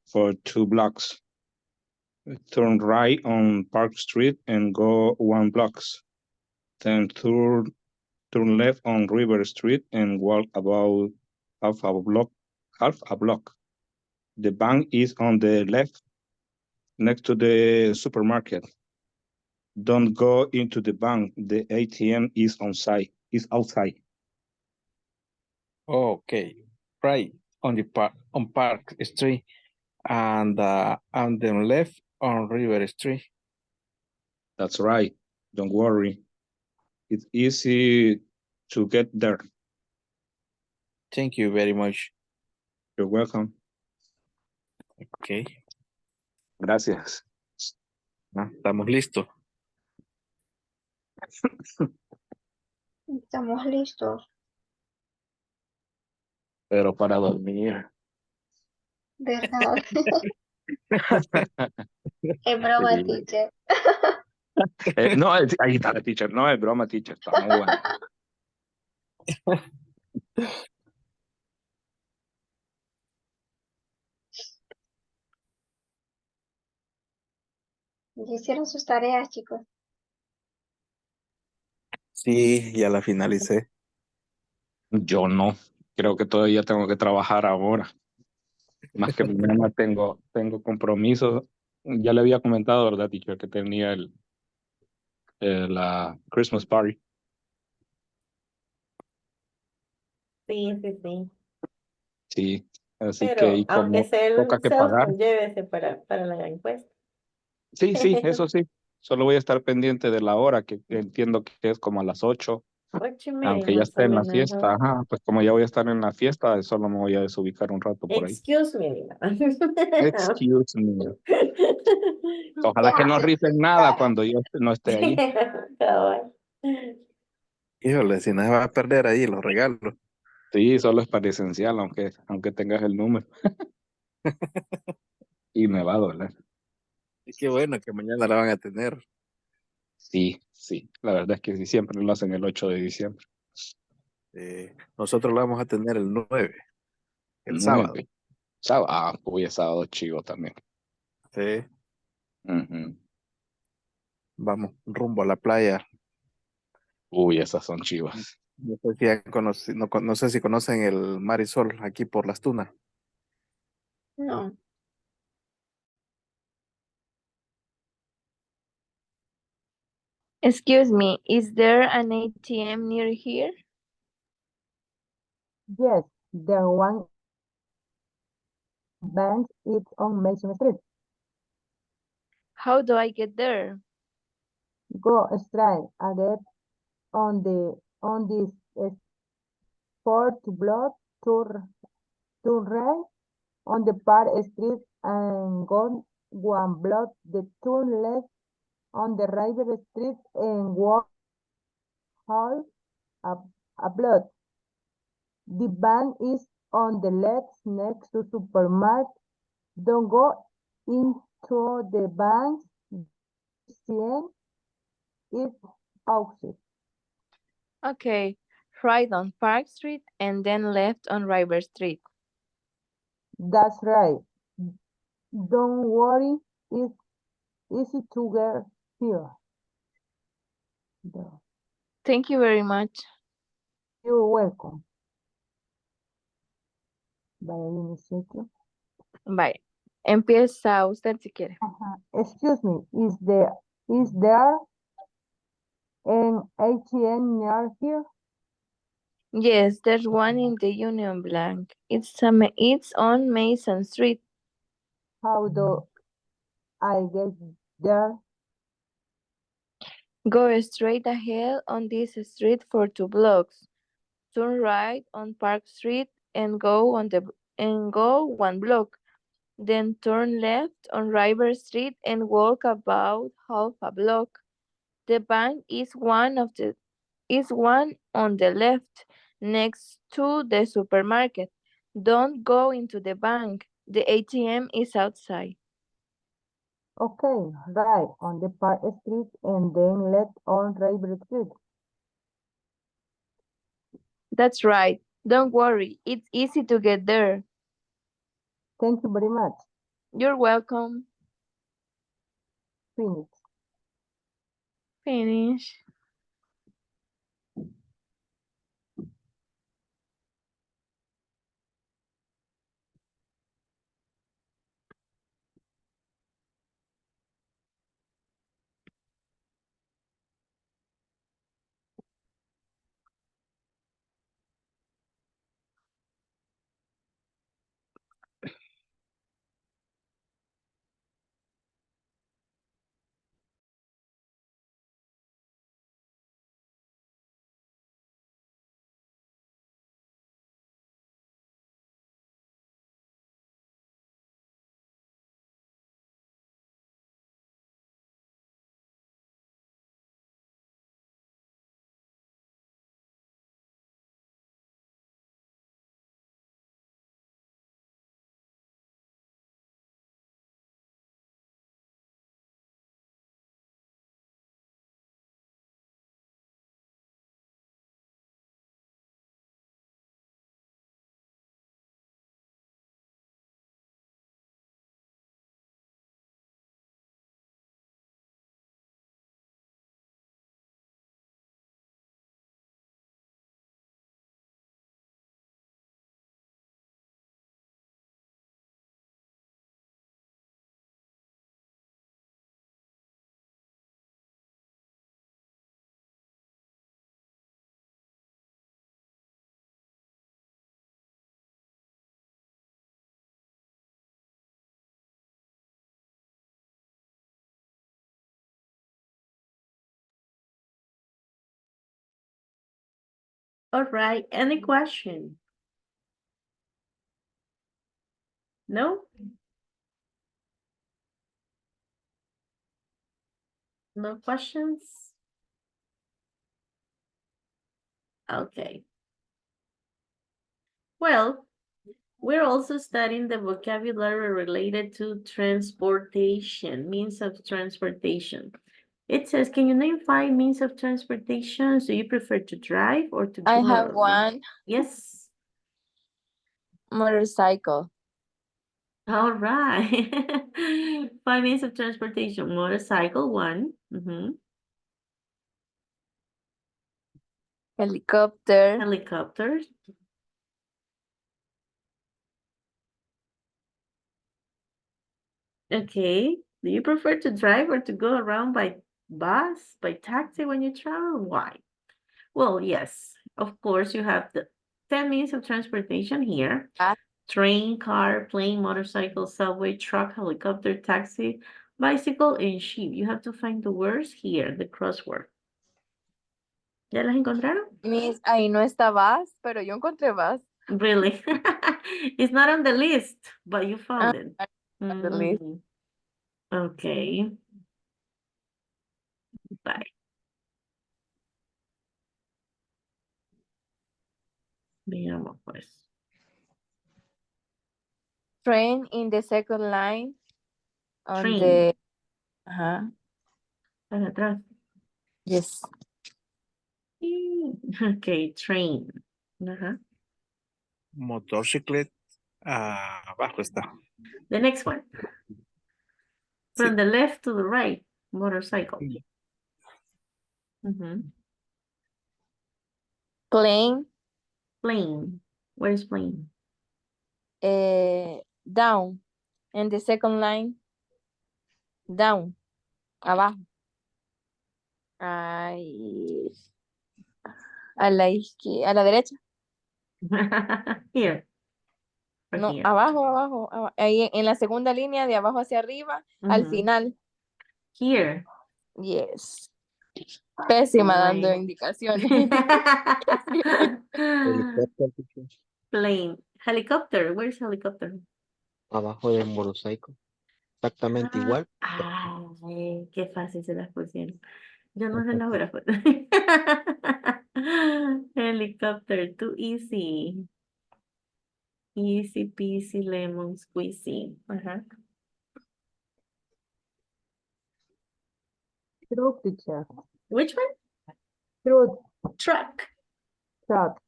for 2 blocks. Turn right on Park Street and go 1 block. Then turn left on River Street and walk about half a block. The bank is on the left next to the supermarket. Don't go into the bank. The ATM is outside. Okay. Right on the Park Street and then left on River Street. That's right. Don't worry. It's easy to get there. Thank you very much. You're welcome. Ok. Gracias. Estamos listos. Estamos listos. Pero para dormir. ¿Verdad? Es broma, Sí. teacher. No, ahí está la teacher. No, es broma, teacher. Está muy bueno. ¿Ya hicieron sus tareas, chicos? Sí, ya la finalicé. Yo no. Creo que todavía tengo que trabajar ahora. Más que mañana tengo compromisos. Ya le había comentado, ¿verdad, teacher? Que tenía la Christmas party. Sí, sí, sí. Sí. Así que, Pero y aunque como sea toca el que pagar. cellphone, llévese para la encuesta. Sí, sí, eso sí. Solo voy a estar pendiente de la hora, que entiendo que es como a las 8. 8:30 Aunque ya más o esté en la menos. fiesta, Ajá. ajá, pues como ya voy a estar en la fiesta, solo me voy a desubicar un rato por ahí. Excuse me, Lina. Excuse me. Ojalá que Ya, no se rifen nada cuando yo no esté ahí. Cabal. Híjole, si no se va a perder ahí los regalos. Sí, solo es presencial, aunque tengas el número. Y me va a doler. Y qué bueno que mañana la van a tener. Sí, sí. La verdad es que sí, siempre lo hacen el 8 de diciembre. Nosotros la vamos a tener el 9, el sábado. 9. Sábado. Ah, uy, es sábado chivo también. Sí, Ujú. vamos rumbo a la playa. Uy, esas son chivas. No sé si, no sé si conocen el Marisol aquí por Las Tunas. no. Excuse me, is there an ATM near here? Yes, the one bank is on Mason Street. How do I get there? Go straight ahead on this sport block to right on the Park Street and go one block the turn left on the River Street and walk half a, a block. The bank is on the left next to supermarket. Don't go into the bank. Sesion is outside. Okay, right on Park Street and then left on River Street. That's right. Don't worry, it's easy to get here. Thank you very much. You're welcome. Vaya, inicia. Bye. Empieza usted si quiere. Excuse me, is there an ATM near here? Yes, there's one in the Union Bank. It's on Mason Street. How do I get there? Go straight ahead on this street for 2 blocks. Turn right on Park Street and go 1 block. Then turn left on River Street and walk about half a block. The bank is one on the left next to the supermarket. Don't go into the bank. The ATM is outside. Okay, right on the Park Street and then left on River Street. That's right. Don't worry. It's easy to get there. Thank you very much. You're welcome. Finish. Finish. All right, any question? No? No questions? Okay. Well, we're also studying the vocabulary related to transportation, means of transportation. It says, can you name 5 means of transportation? Do you prefer to drive or to I go have around? one. Yes. Motorcycle. All right. 5 means of transportation. Motorcycle, 1. Helicopter. Helicopter. Okay. Do you prefer to drive or to go around by bus, by taxi when you travel? Why? Well, yes, of course, you have the 10 means of transportation here. Train, car, plane, motorcycle, subway, truck, helicopter, taxi, bicycle, and sheep. You have to find the words here, the crossword. ¿Ya las encontraron? Miss, ahí no está bus, pero yo encontré bus. Really? It's not on the list, but you found it. On the list. Okay. Bye. Veamos pues. Train in the second line on Train. the Para atrás. yes. Okay, train. Motocicleta. Abajo está. The next one. From the left to the right, motorcycle. Plane. Plane. Where's plane? Down. And the second line. Down. Abajo. Ay. A la izquierda, a la derecha. Here. Or No, here. abajo. Ahí en la segunda línea, de abajo hacia arriba, al final. Here. Yes. Pésima dando Right. indicaciones. Helicóptero, teacher. Plane. Helicopter. Where's helicopter? Abajo del motorcycle. Exactamente igual. Ay, qué fácil se las pusieron. Yo no se las hubiera puesto. Helicopter, too easy. Easy peasy lemon squeezy. Truck, teacher. Which one? Truck. Truck. Truck.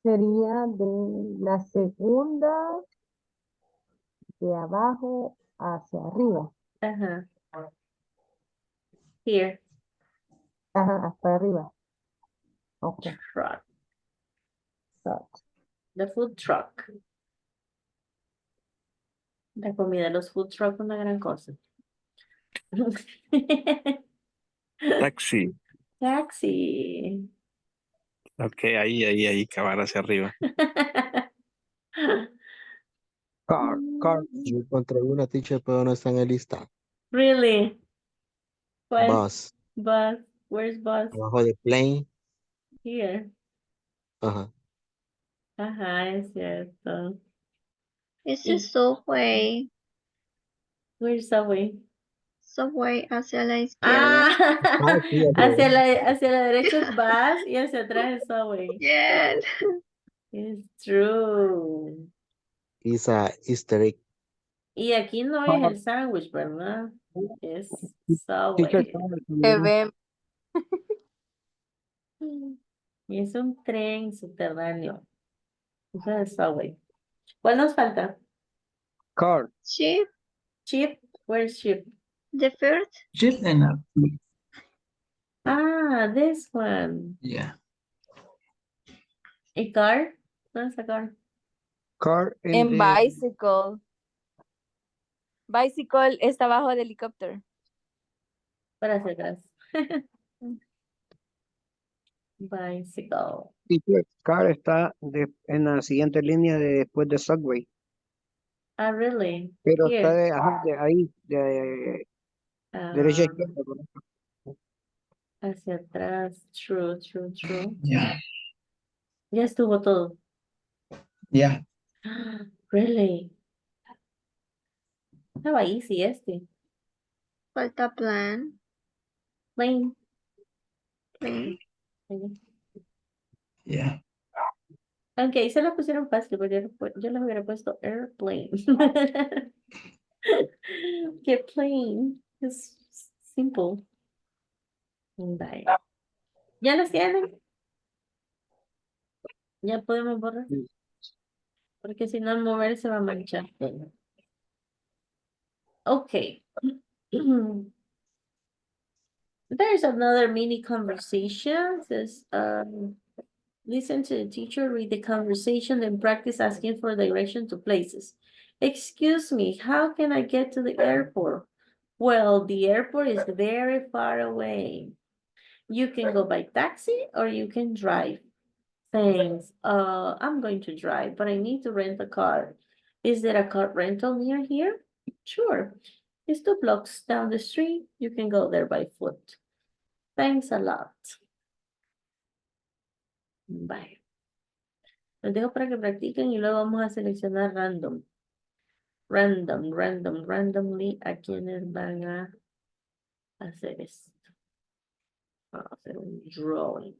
Sería de la segunda de abajo hacia arriba. Here. Hasta arriba. Okay. Truck. Truck. The food truck. La comida de los food truck es una gran cosa. Taxi. Taxi. Ok, ahí, cavar hacia arriba. Car. Yo encontré una, teacher, pero no está en el lista. Really? ¿Cuál? Bus. Bus. Where's bus? Abajo de plane. Here. Ajá. Es cierto. It's a subway. Where's subway? Subway hacia la izquierda. Sí, hacia la derecha es bus y hacia atrás es subway. Yeah. It's true. It's a Easter egg. Y aquí no es el sándwich, ¿verdad? Es Teacher, subway. Y es un tren subterráneo. Eso es subway. ¿Cuál nos falta? car. Ship. Ship. Where's ship? The first. Ship and a This one. yeah. ¿Y car? ¿Dónde está car? Car En bicycle. Bicycle está abajo del helicóptero. Para hacia atrás. Bicycle. Teacher, car está en la siguiente línea después de subway. Ah, really? Pero está Here. ajá, ahí, derecha a Ah, izquierda, ¿no? hacia atrás. True, true, true. Yeah. Ya estuvo todo. Yeah. Really? Estaba easy este. Falta plan. Plain. Plain. Yeah. Aunque ahí se la pusieron fácil, porque yo les hubiera puesto airplane. Que plain. Es simple. Bye. ¿Ya los tienen? Ya podemos borrar. Porque si no, al mover se va a manchar. Okay. There's another mini conversation. Says, listen to the teacher, read the conversation, then practice asking for direction to places. Excuse me, how can I get to the airport? Well, the airport is very far away. You can go by taxi or you can drive. Thanks. I'm going to drive, but I need to rent a car. Is there a car rental near here? Sure. It's 2 blocks down the street. You can go there by foot. Thanks a lot. Bye. Los dejo para que practiquen y luego vamos a seleccionar random. Randomly a quienes van a hacer esto. Vamos a hacer un drawing.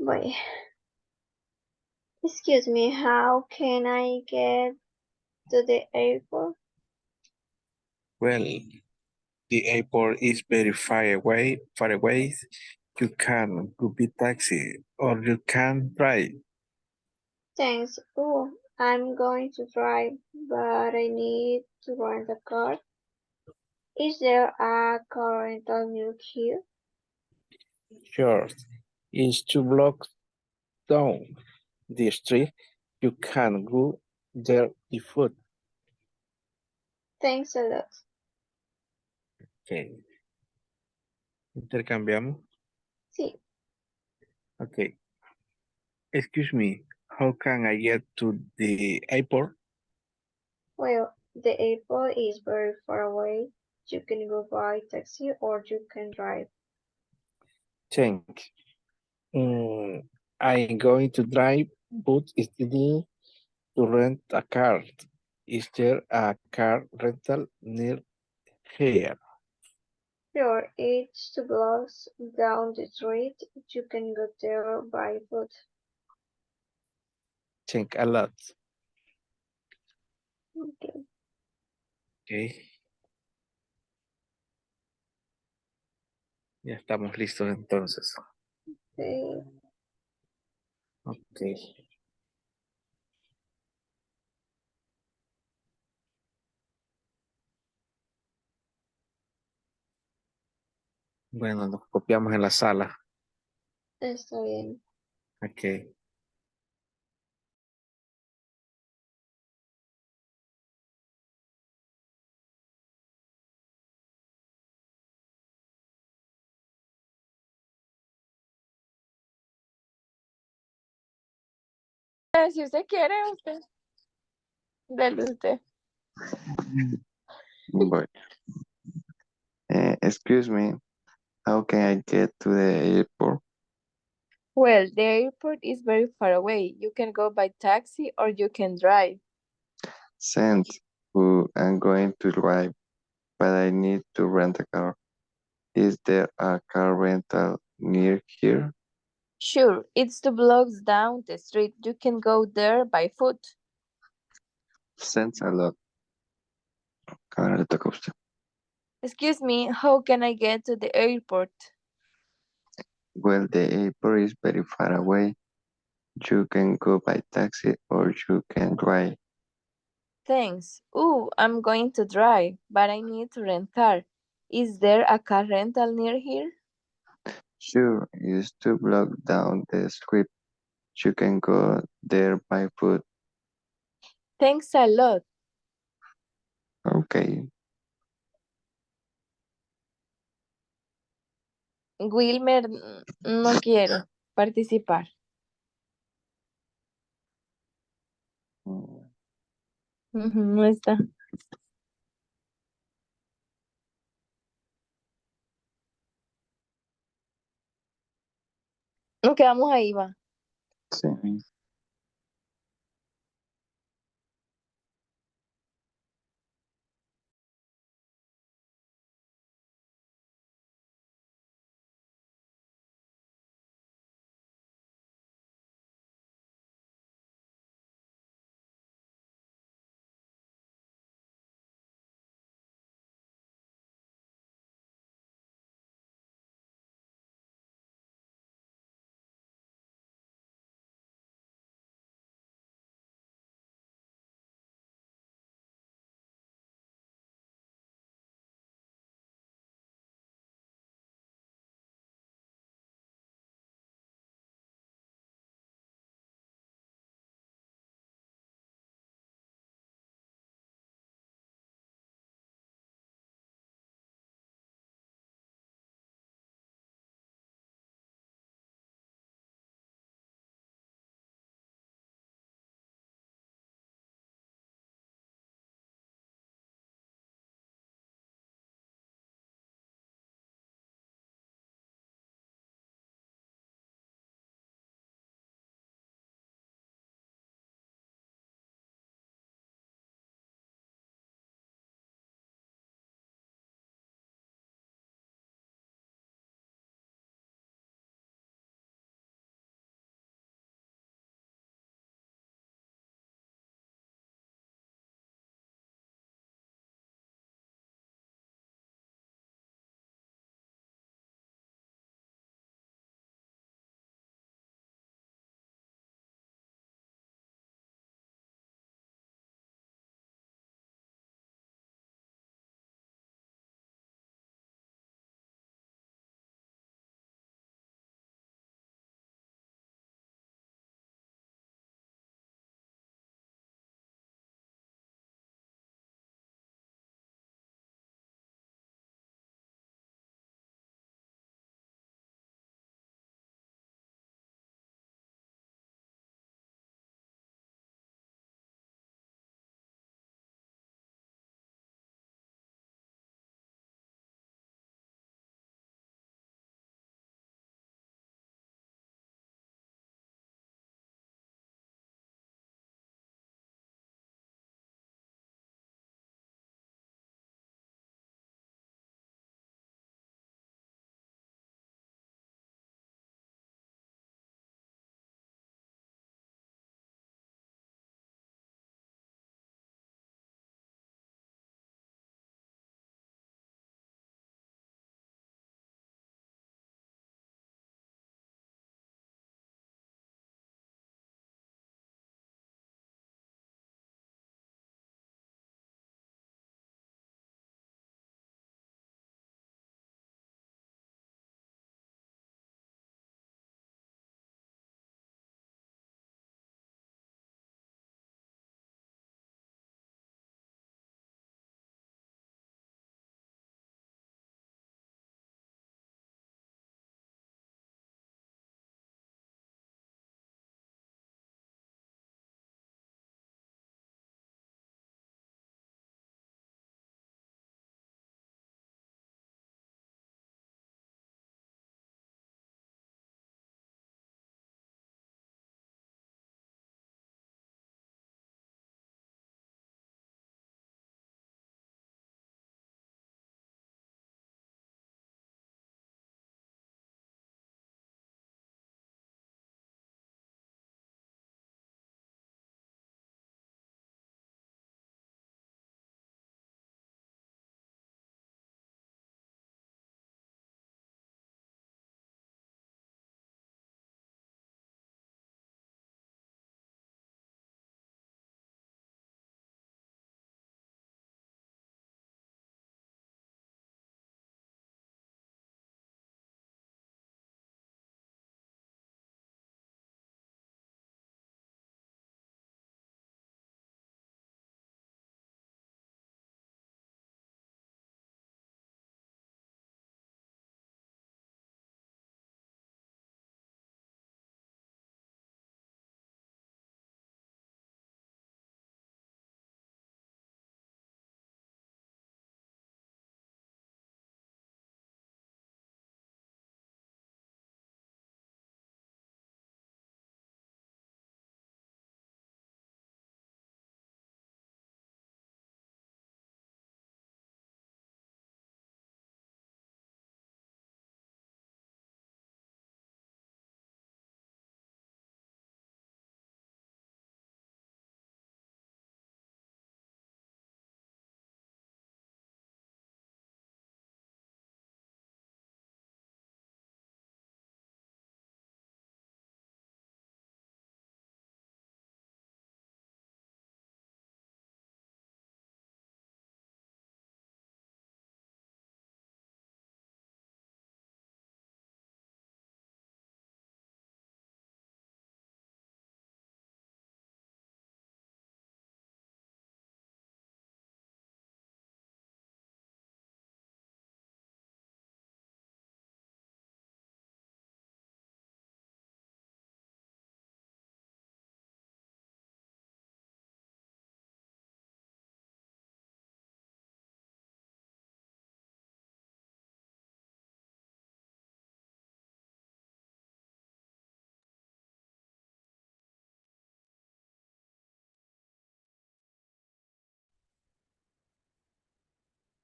Wait. Excuse me, how can I get to the airport? Well, the airport is very far away. Far away. You can go by taxi or you can drive. Thanks. Oh, I'm going to drive, but I need to rent a car. Is there a car rental near here? Sure, it's 2 blocks down the street. You can go there the foot. Thanks a lot. Okay. Intercambiamos. Sí. Okay. Excuse me, how can I get to the airport? Well, the airport is very far away. You can go by taxi or you can drive. Thank. I'm going to drive, but still to rent a car. Is there a car rental near here? Sure, it's 2 blocks down the street. You can go there by foot. Thank a lot. Okay. Okay. Ya estamos listos entonces. Sí. Ok. Bueno, nos copiamos en la sala. Está bien. Ok. Si usted quiere, usted. Dele usted. But, excuse me, how can I get to the airport? Well, the airport is very far away. You can go by taxi or you can drive. Since I'm going to drive, but I need to rent a car. Is there a car rental near here? Sure, it's 2 blocks down the street. You can go there by foot. Thanks a lot. Ahora le toca a usted. Excuse me, how can I get to the airport? Well, the airport is very far away. You can go by taxi or you can drive. Thanks. Ooh, I'm going to drive, but I need to rent car. Is there a car rental near here? Sure, it's 2 blocks down the street. You can go there by foot. Thanks a lot. Okay. Wilmer no quiere participar. No está. Nos quedamos ahí, va. Sí.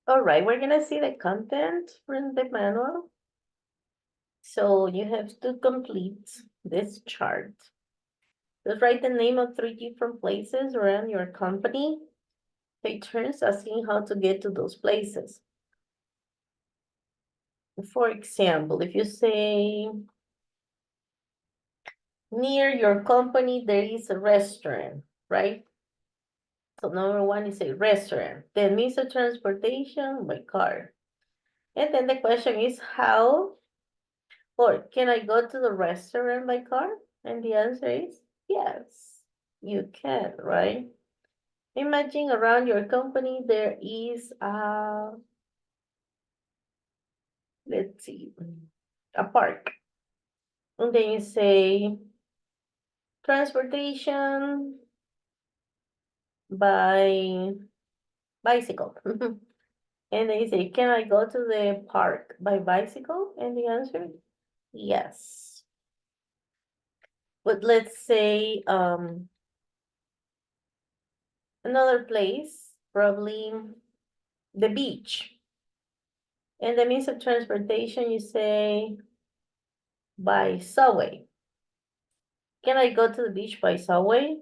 All right, we're gonna see the content from the manual. So you have to complete this chart. Just write the name of 3 different places around your company. Take turns asking how to get to those places. For example, if you say, near your company, there is a restaurant, right? So number 1 is a restaurant. Then means of transportation by car. And then the question is how, or can I go to the restaurant by car? And the answer is yes, you can, right? Imagine around your company there is let's see, a park. And then you say transportation by bicycle. And then you say, can I go to the park by bicycle? And the answer is yes. But let's say another place, probably the beach. And the means of transportation, you say by subway. Can I go to the beach by subway?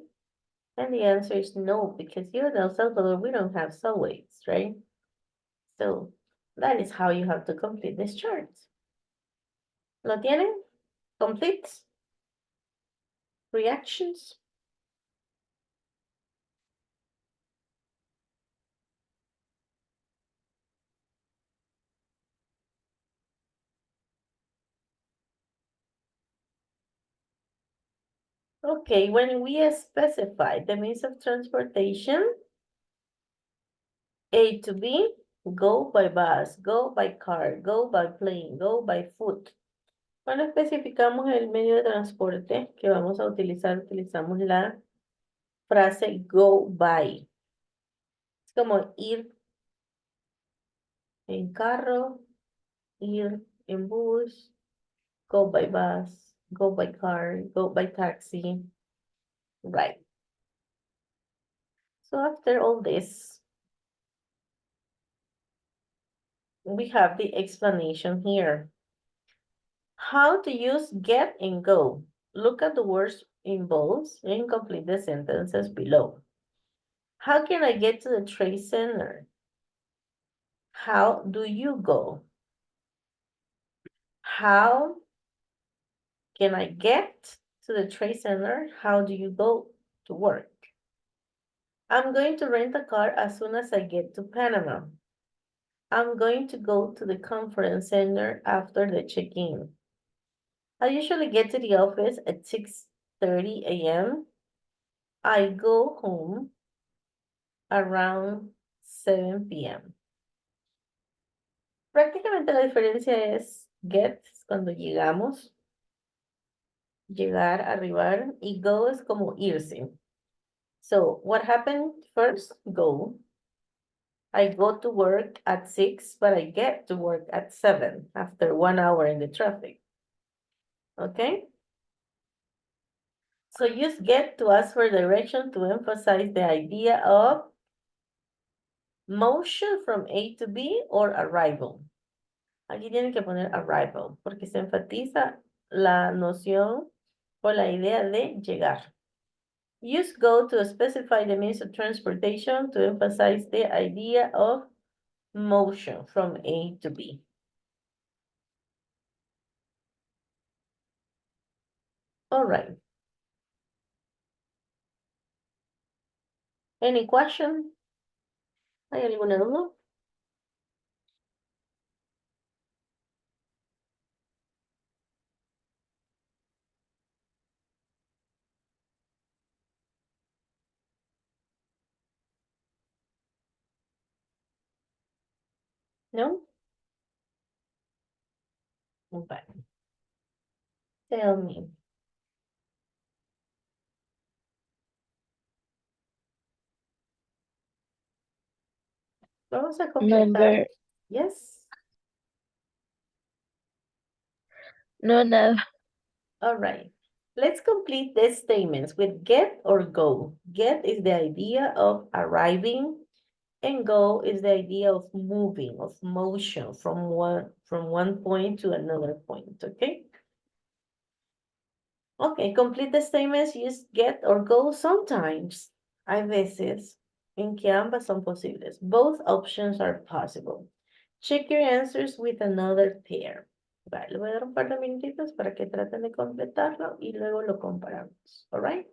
And the answer is no, because here in El Salvador, we don't have subways, right? So that is how you have to complete this chart. ¿Lo tienen? Complete? Reactions? Okay, when we specify the means of transportation, A to B, go by bus, go by car, go by plane, go by foot. Cuando especificamos el medio de transporte que vamos a utilizar, utilizamos la frase go by. Es como ir en carro, ir en bus, go by bus, go by car, go by taxi, right? So after all this, we have the explanation here. How to use get and go. Look at the words involved and complete the sentences below. How can I get to the trade center? How do you go? How can I get to the trade center? How do you go to work? I'm going to rent a car as soon as I get to Panama. I'm going to go to the conference center after the check-in. I usually get to the office at 6:30 a.m. I go home around 7 p.m. Prácticamente la diferencia es get cuando llegamos, llegar, arribar, y go es como irse. So what happened first? Go. I go to work at 6, but I get to work at 7 after 1 hour in the traffic. Okay? So use get to ask for direction to emphasize the idea of motion from A to B or arrival. Aquí tienen que poner arrival porque se enfatiza la noción o la idea de llegar. Use go to specify the means of transportation to emphasize the idea of motion from A to B. All right. Any question? ¿Hay alguna duda? No? Okay. Tell me. Vamos a completar. Number, Yes? no, nada. All right. Let's complete these statements with get or go. Get is the idea of arriving And go is the idea of moving, of motion from one point to another point, okay? Okay, complete the statements, use get or go sometimes. Hay veces en que ambas son posibles. Both options are possible. Check your answers with another pair. Vale, le voy a dar un par de minutitos para que traten de completarlo y luego lo comparamos. All right?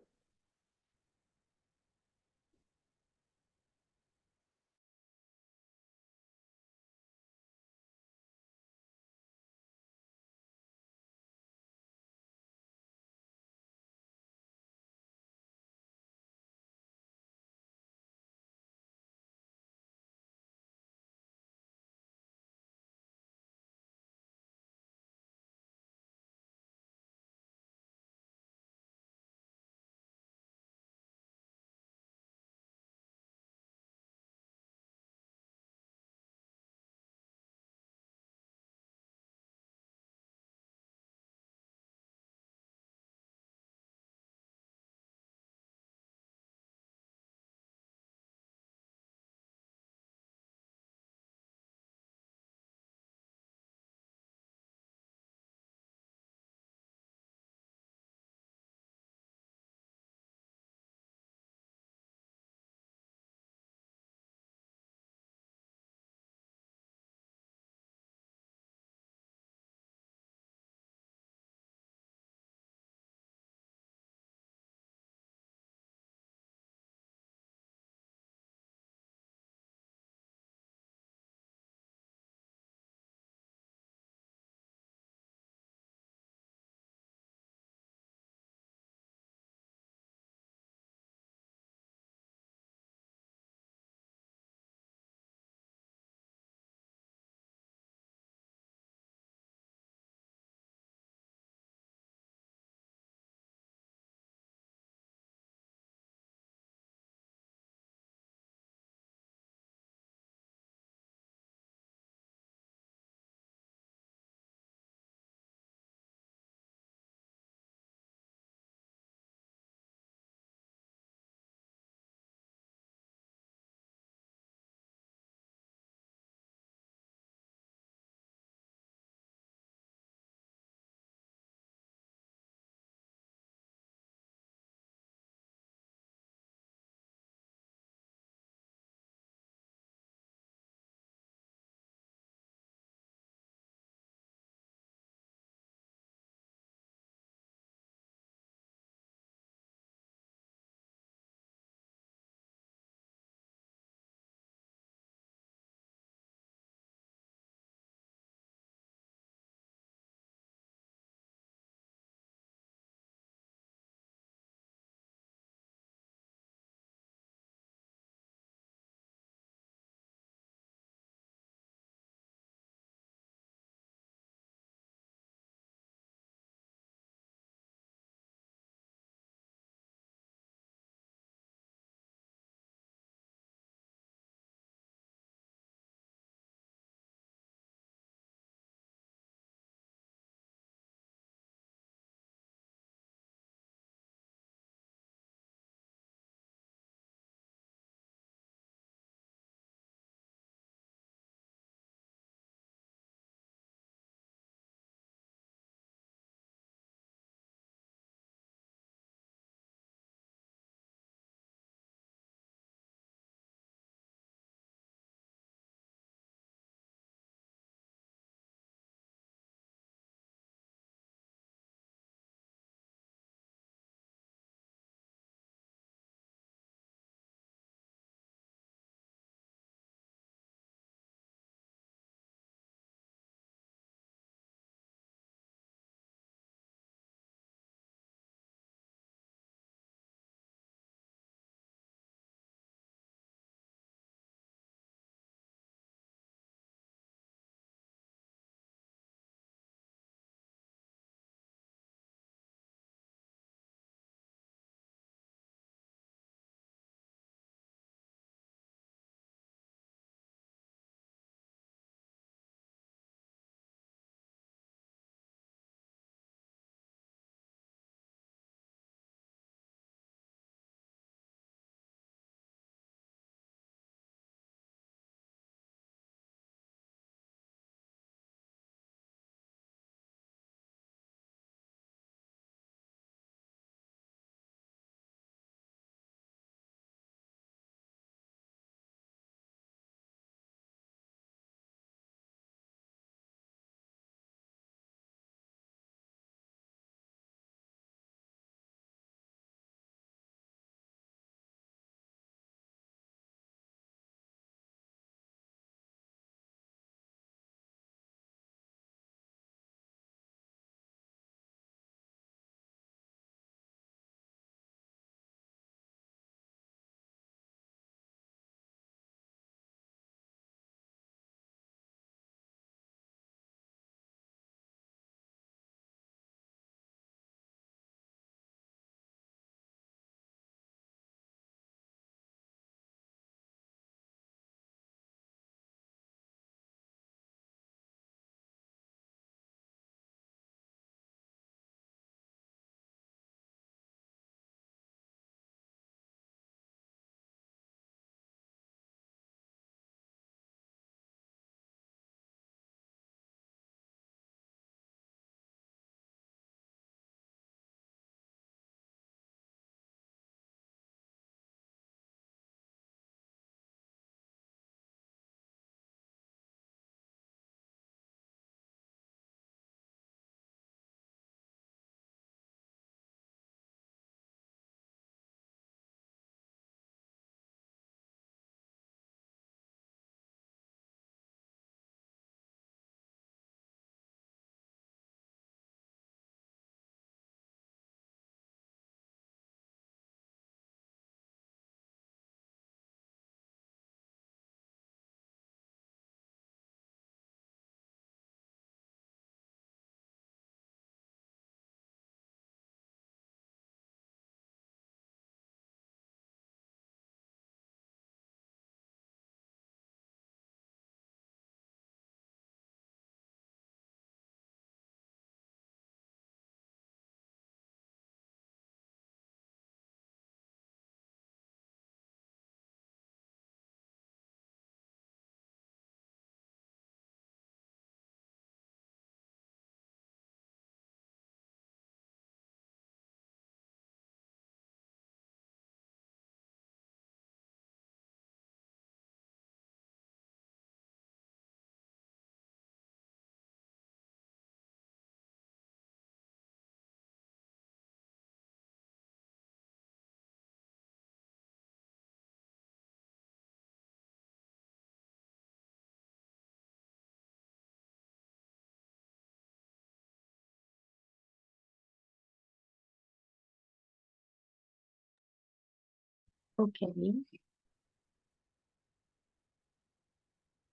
Okay.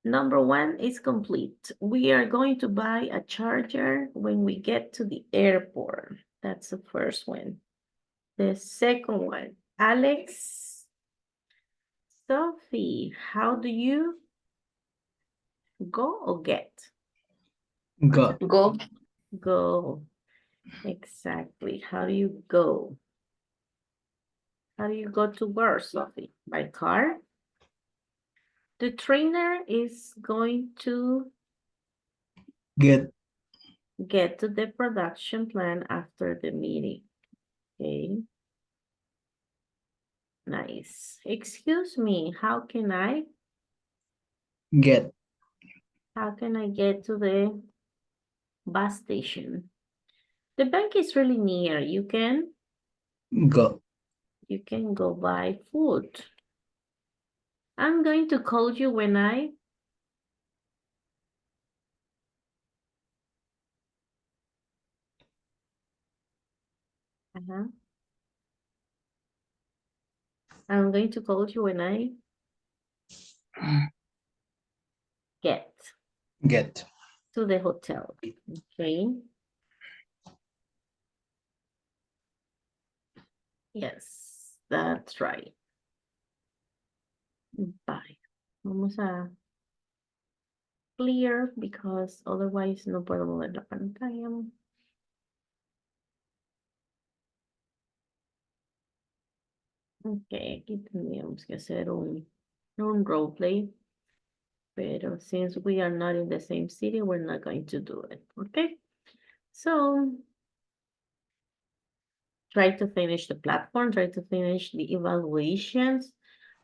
Number 1 is complete. We are going to buy a charger when we get to the airport. That's the first one. The second one, Alex, Sophie, how do you go or get? Go. Go. Go. Exactly. How do you go? How do you go to work, Sophie? By car? The trainer is going to Get. get to the production plan after the meeting. Okay. Nice. Excuse me, how can I Get. get to the bus station? The bank is really near. You can Go. go buy food. I'm going to call you when I I'm going to call you when I get Get. to the hotel. Okay. Yes, that's right. Bye. Vamos a clear because otherwise no puedo mover la pantalla. Ok, aquí tendríamos que hacer un roleplay. Pero since we are not in the same city, we're not going to do it. Okay. So try to finish the platform, try to finish the evaluations.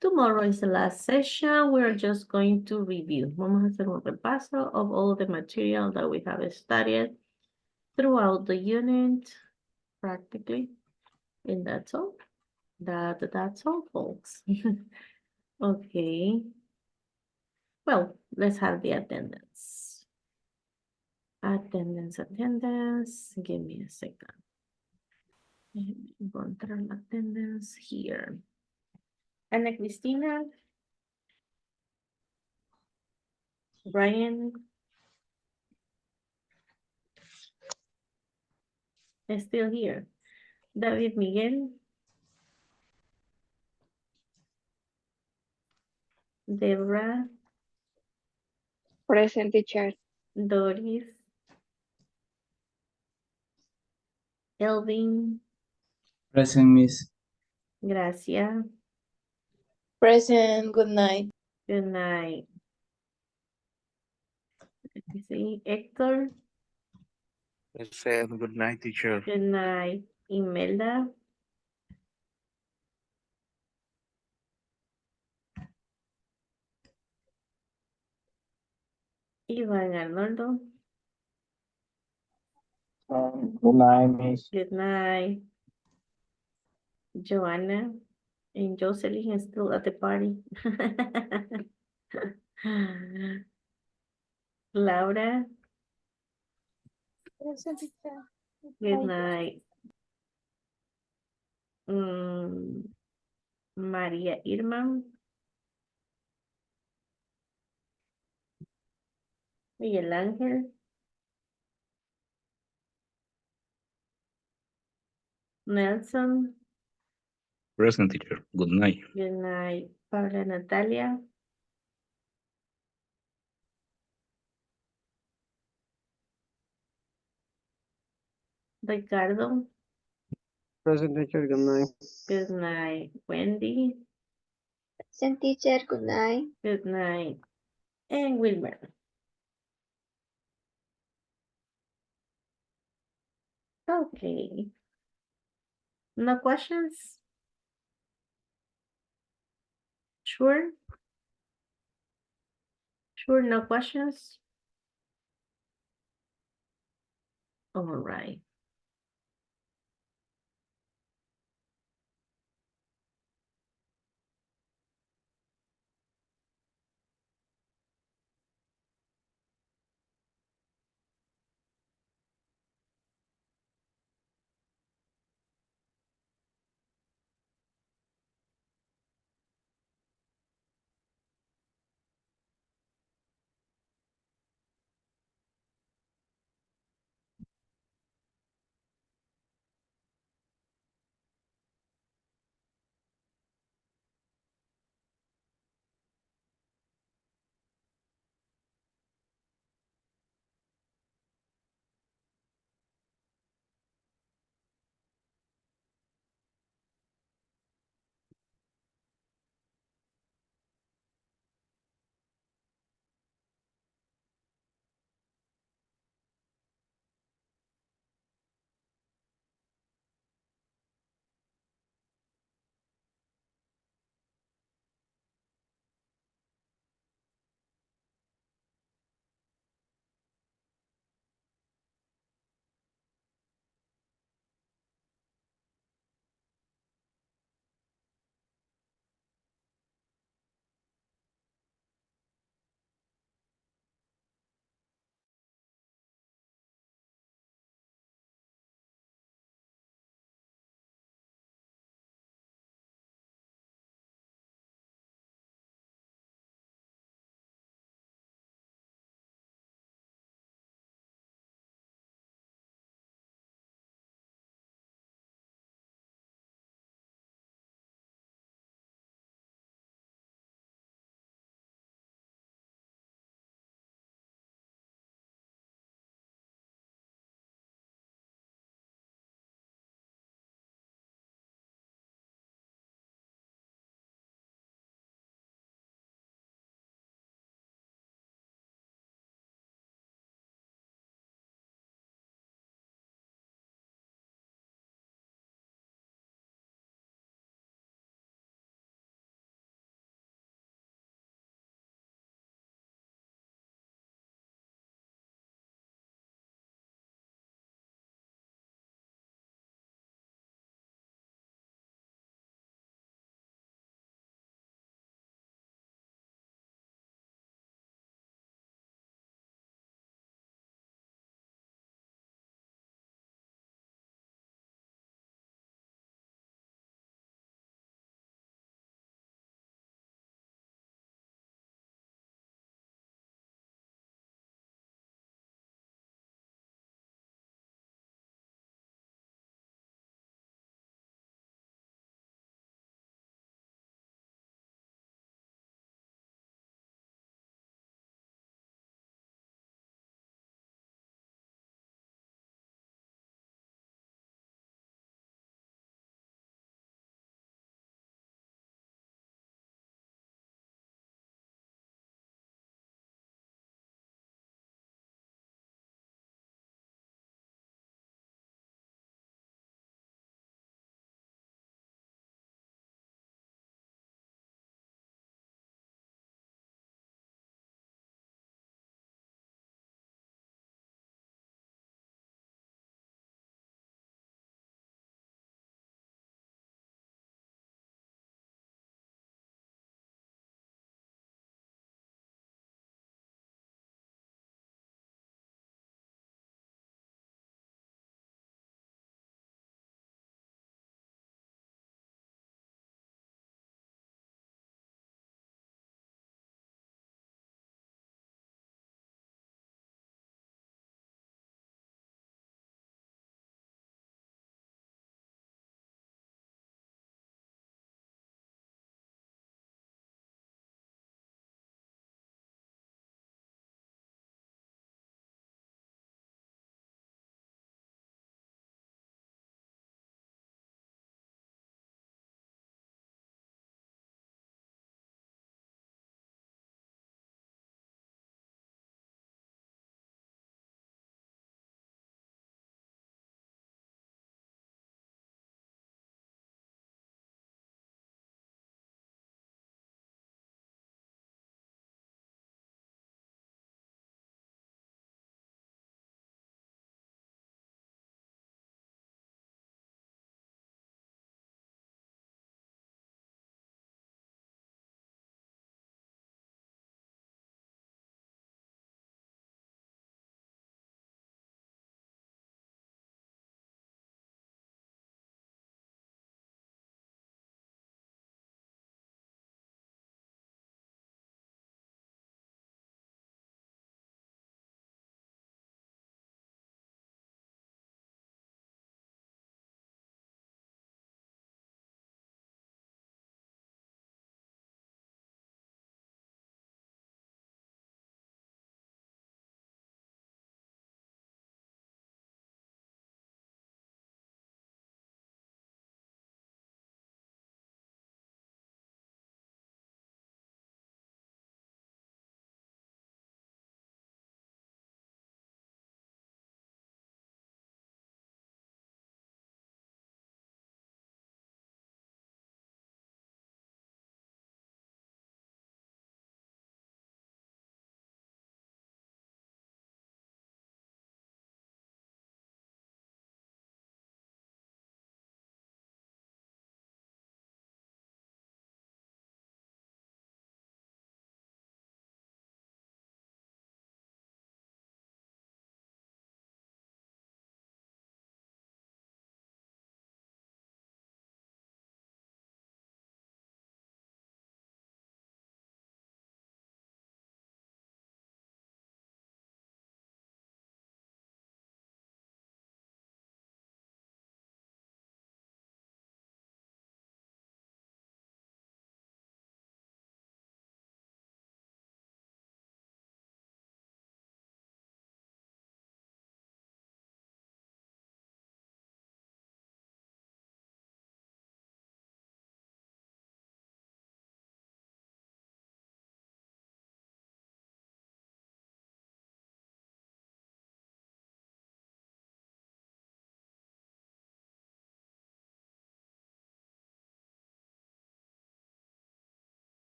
Tomorrow is the last session. We're just going to review. Vamos a hacer un repaso of all the material that we have studied throughout the unit, practically. And that's all. That's all, folks. Okay. Well, let's have the attendance. Attendance. Give me a second. Encontrar la attendance here. Ana Cristina. Brian. Is still here. David Miguel. Debra. Present, teacher. Doris. Elvin. Present, Miss. Gracia. Present. Good night. Good night. Let me see. Hector. Present. Good night, teacher. Good night. Imelda. Iván Arnoldo. Good night, Miss. Good night. Joanna and Jocelyn is still at the party. Laura. Good night. María Irma. Miguel Ángel. Nelson. Present, teacher. Good night. Good night. Paula Natalia. Ricardo. Present, teacher. Good night. Good night. Wendy. Present, teacher. Good night. Good night. And Wilmer. Okay. No questions? Sure? Sure, no questions? All right.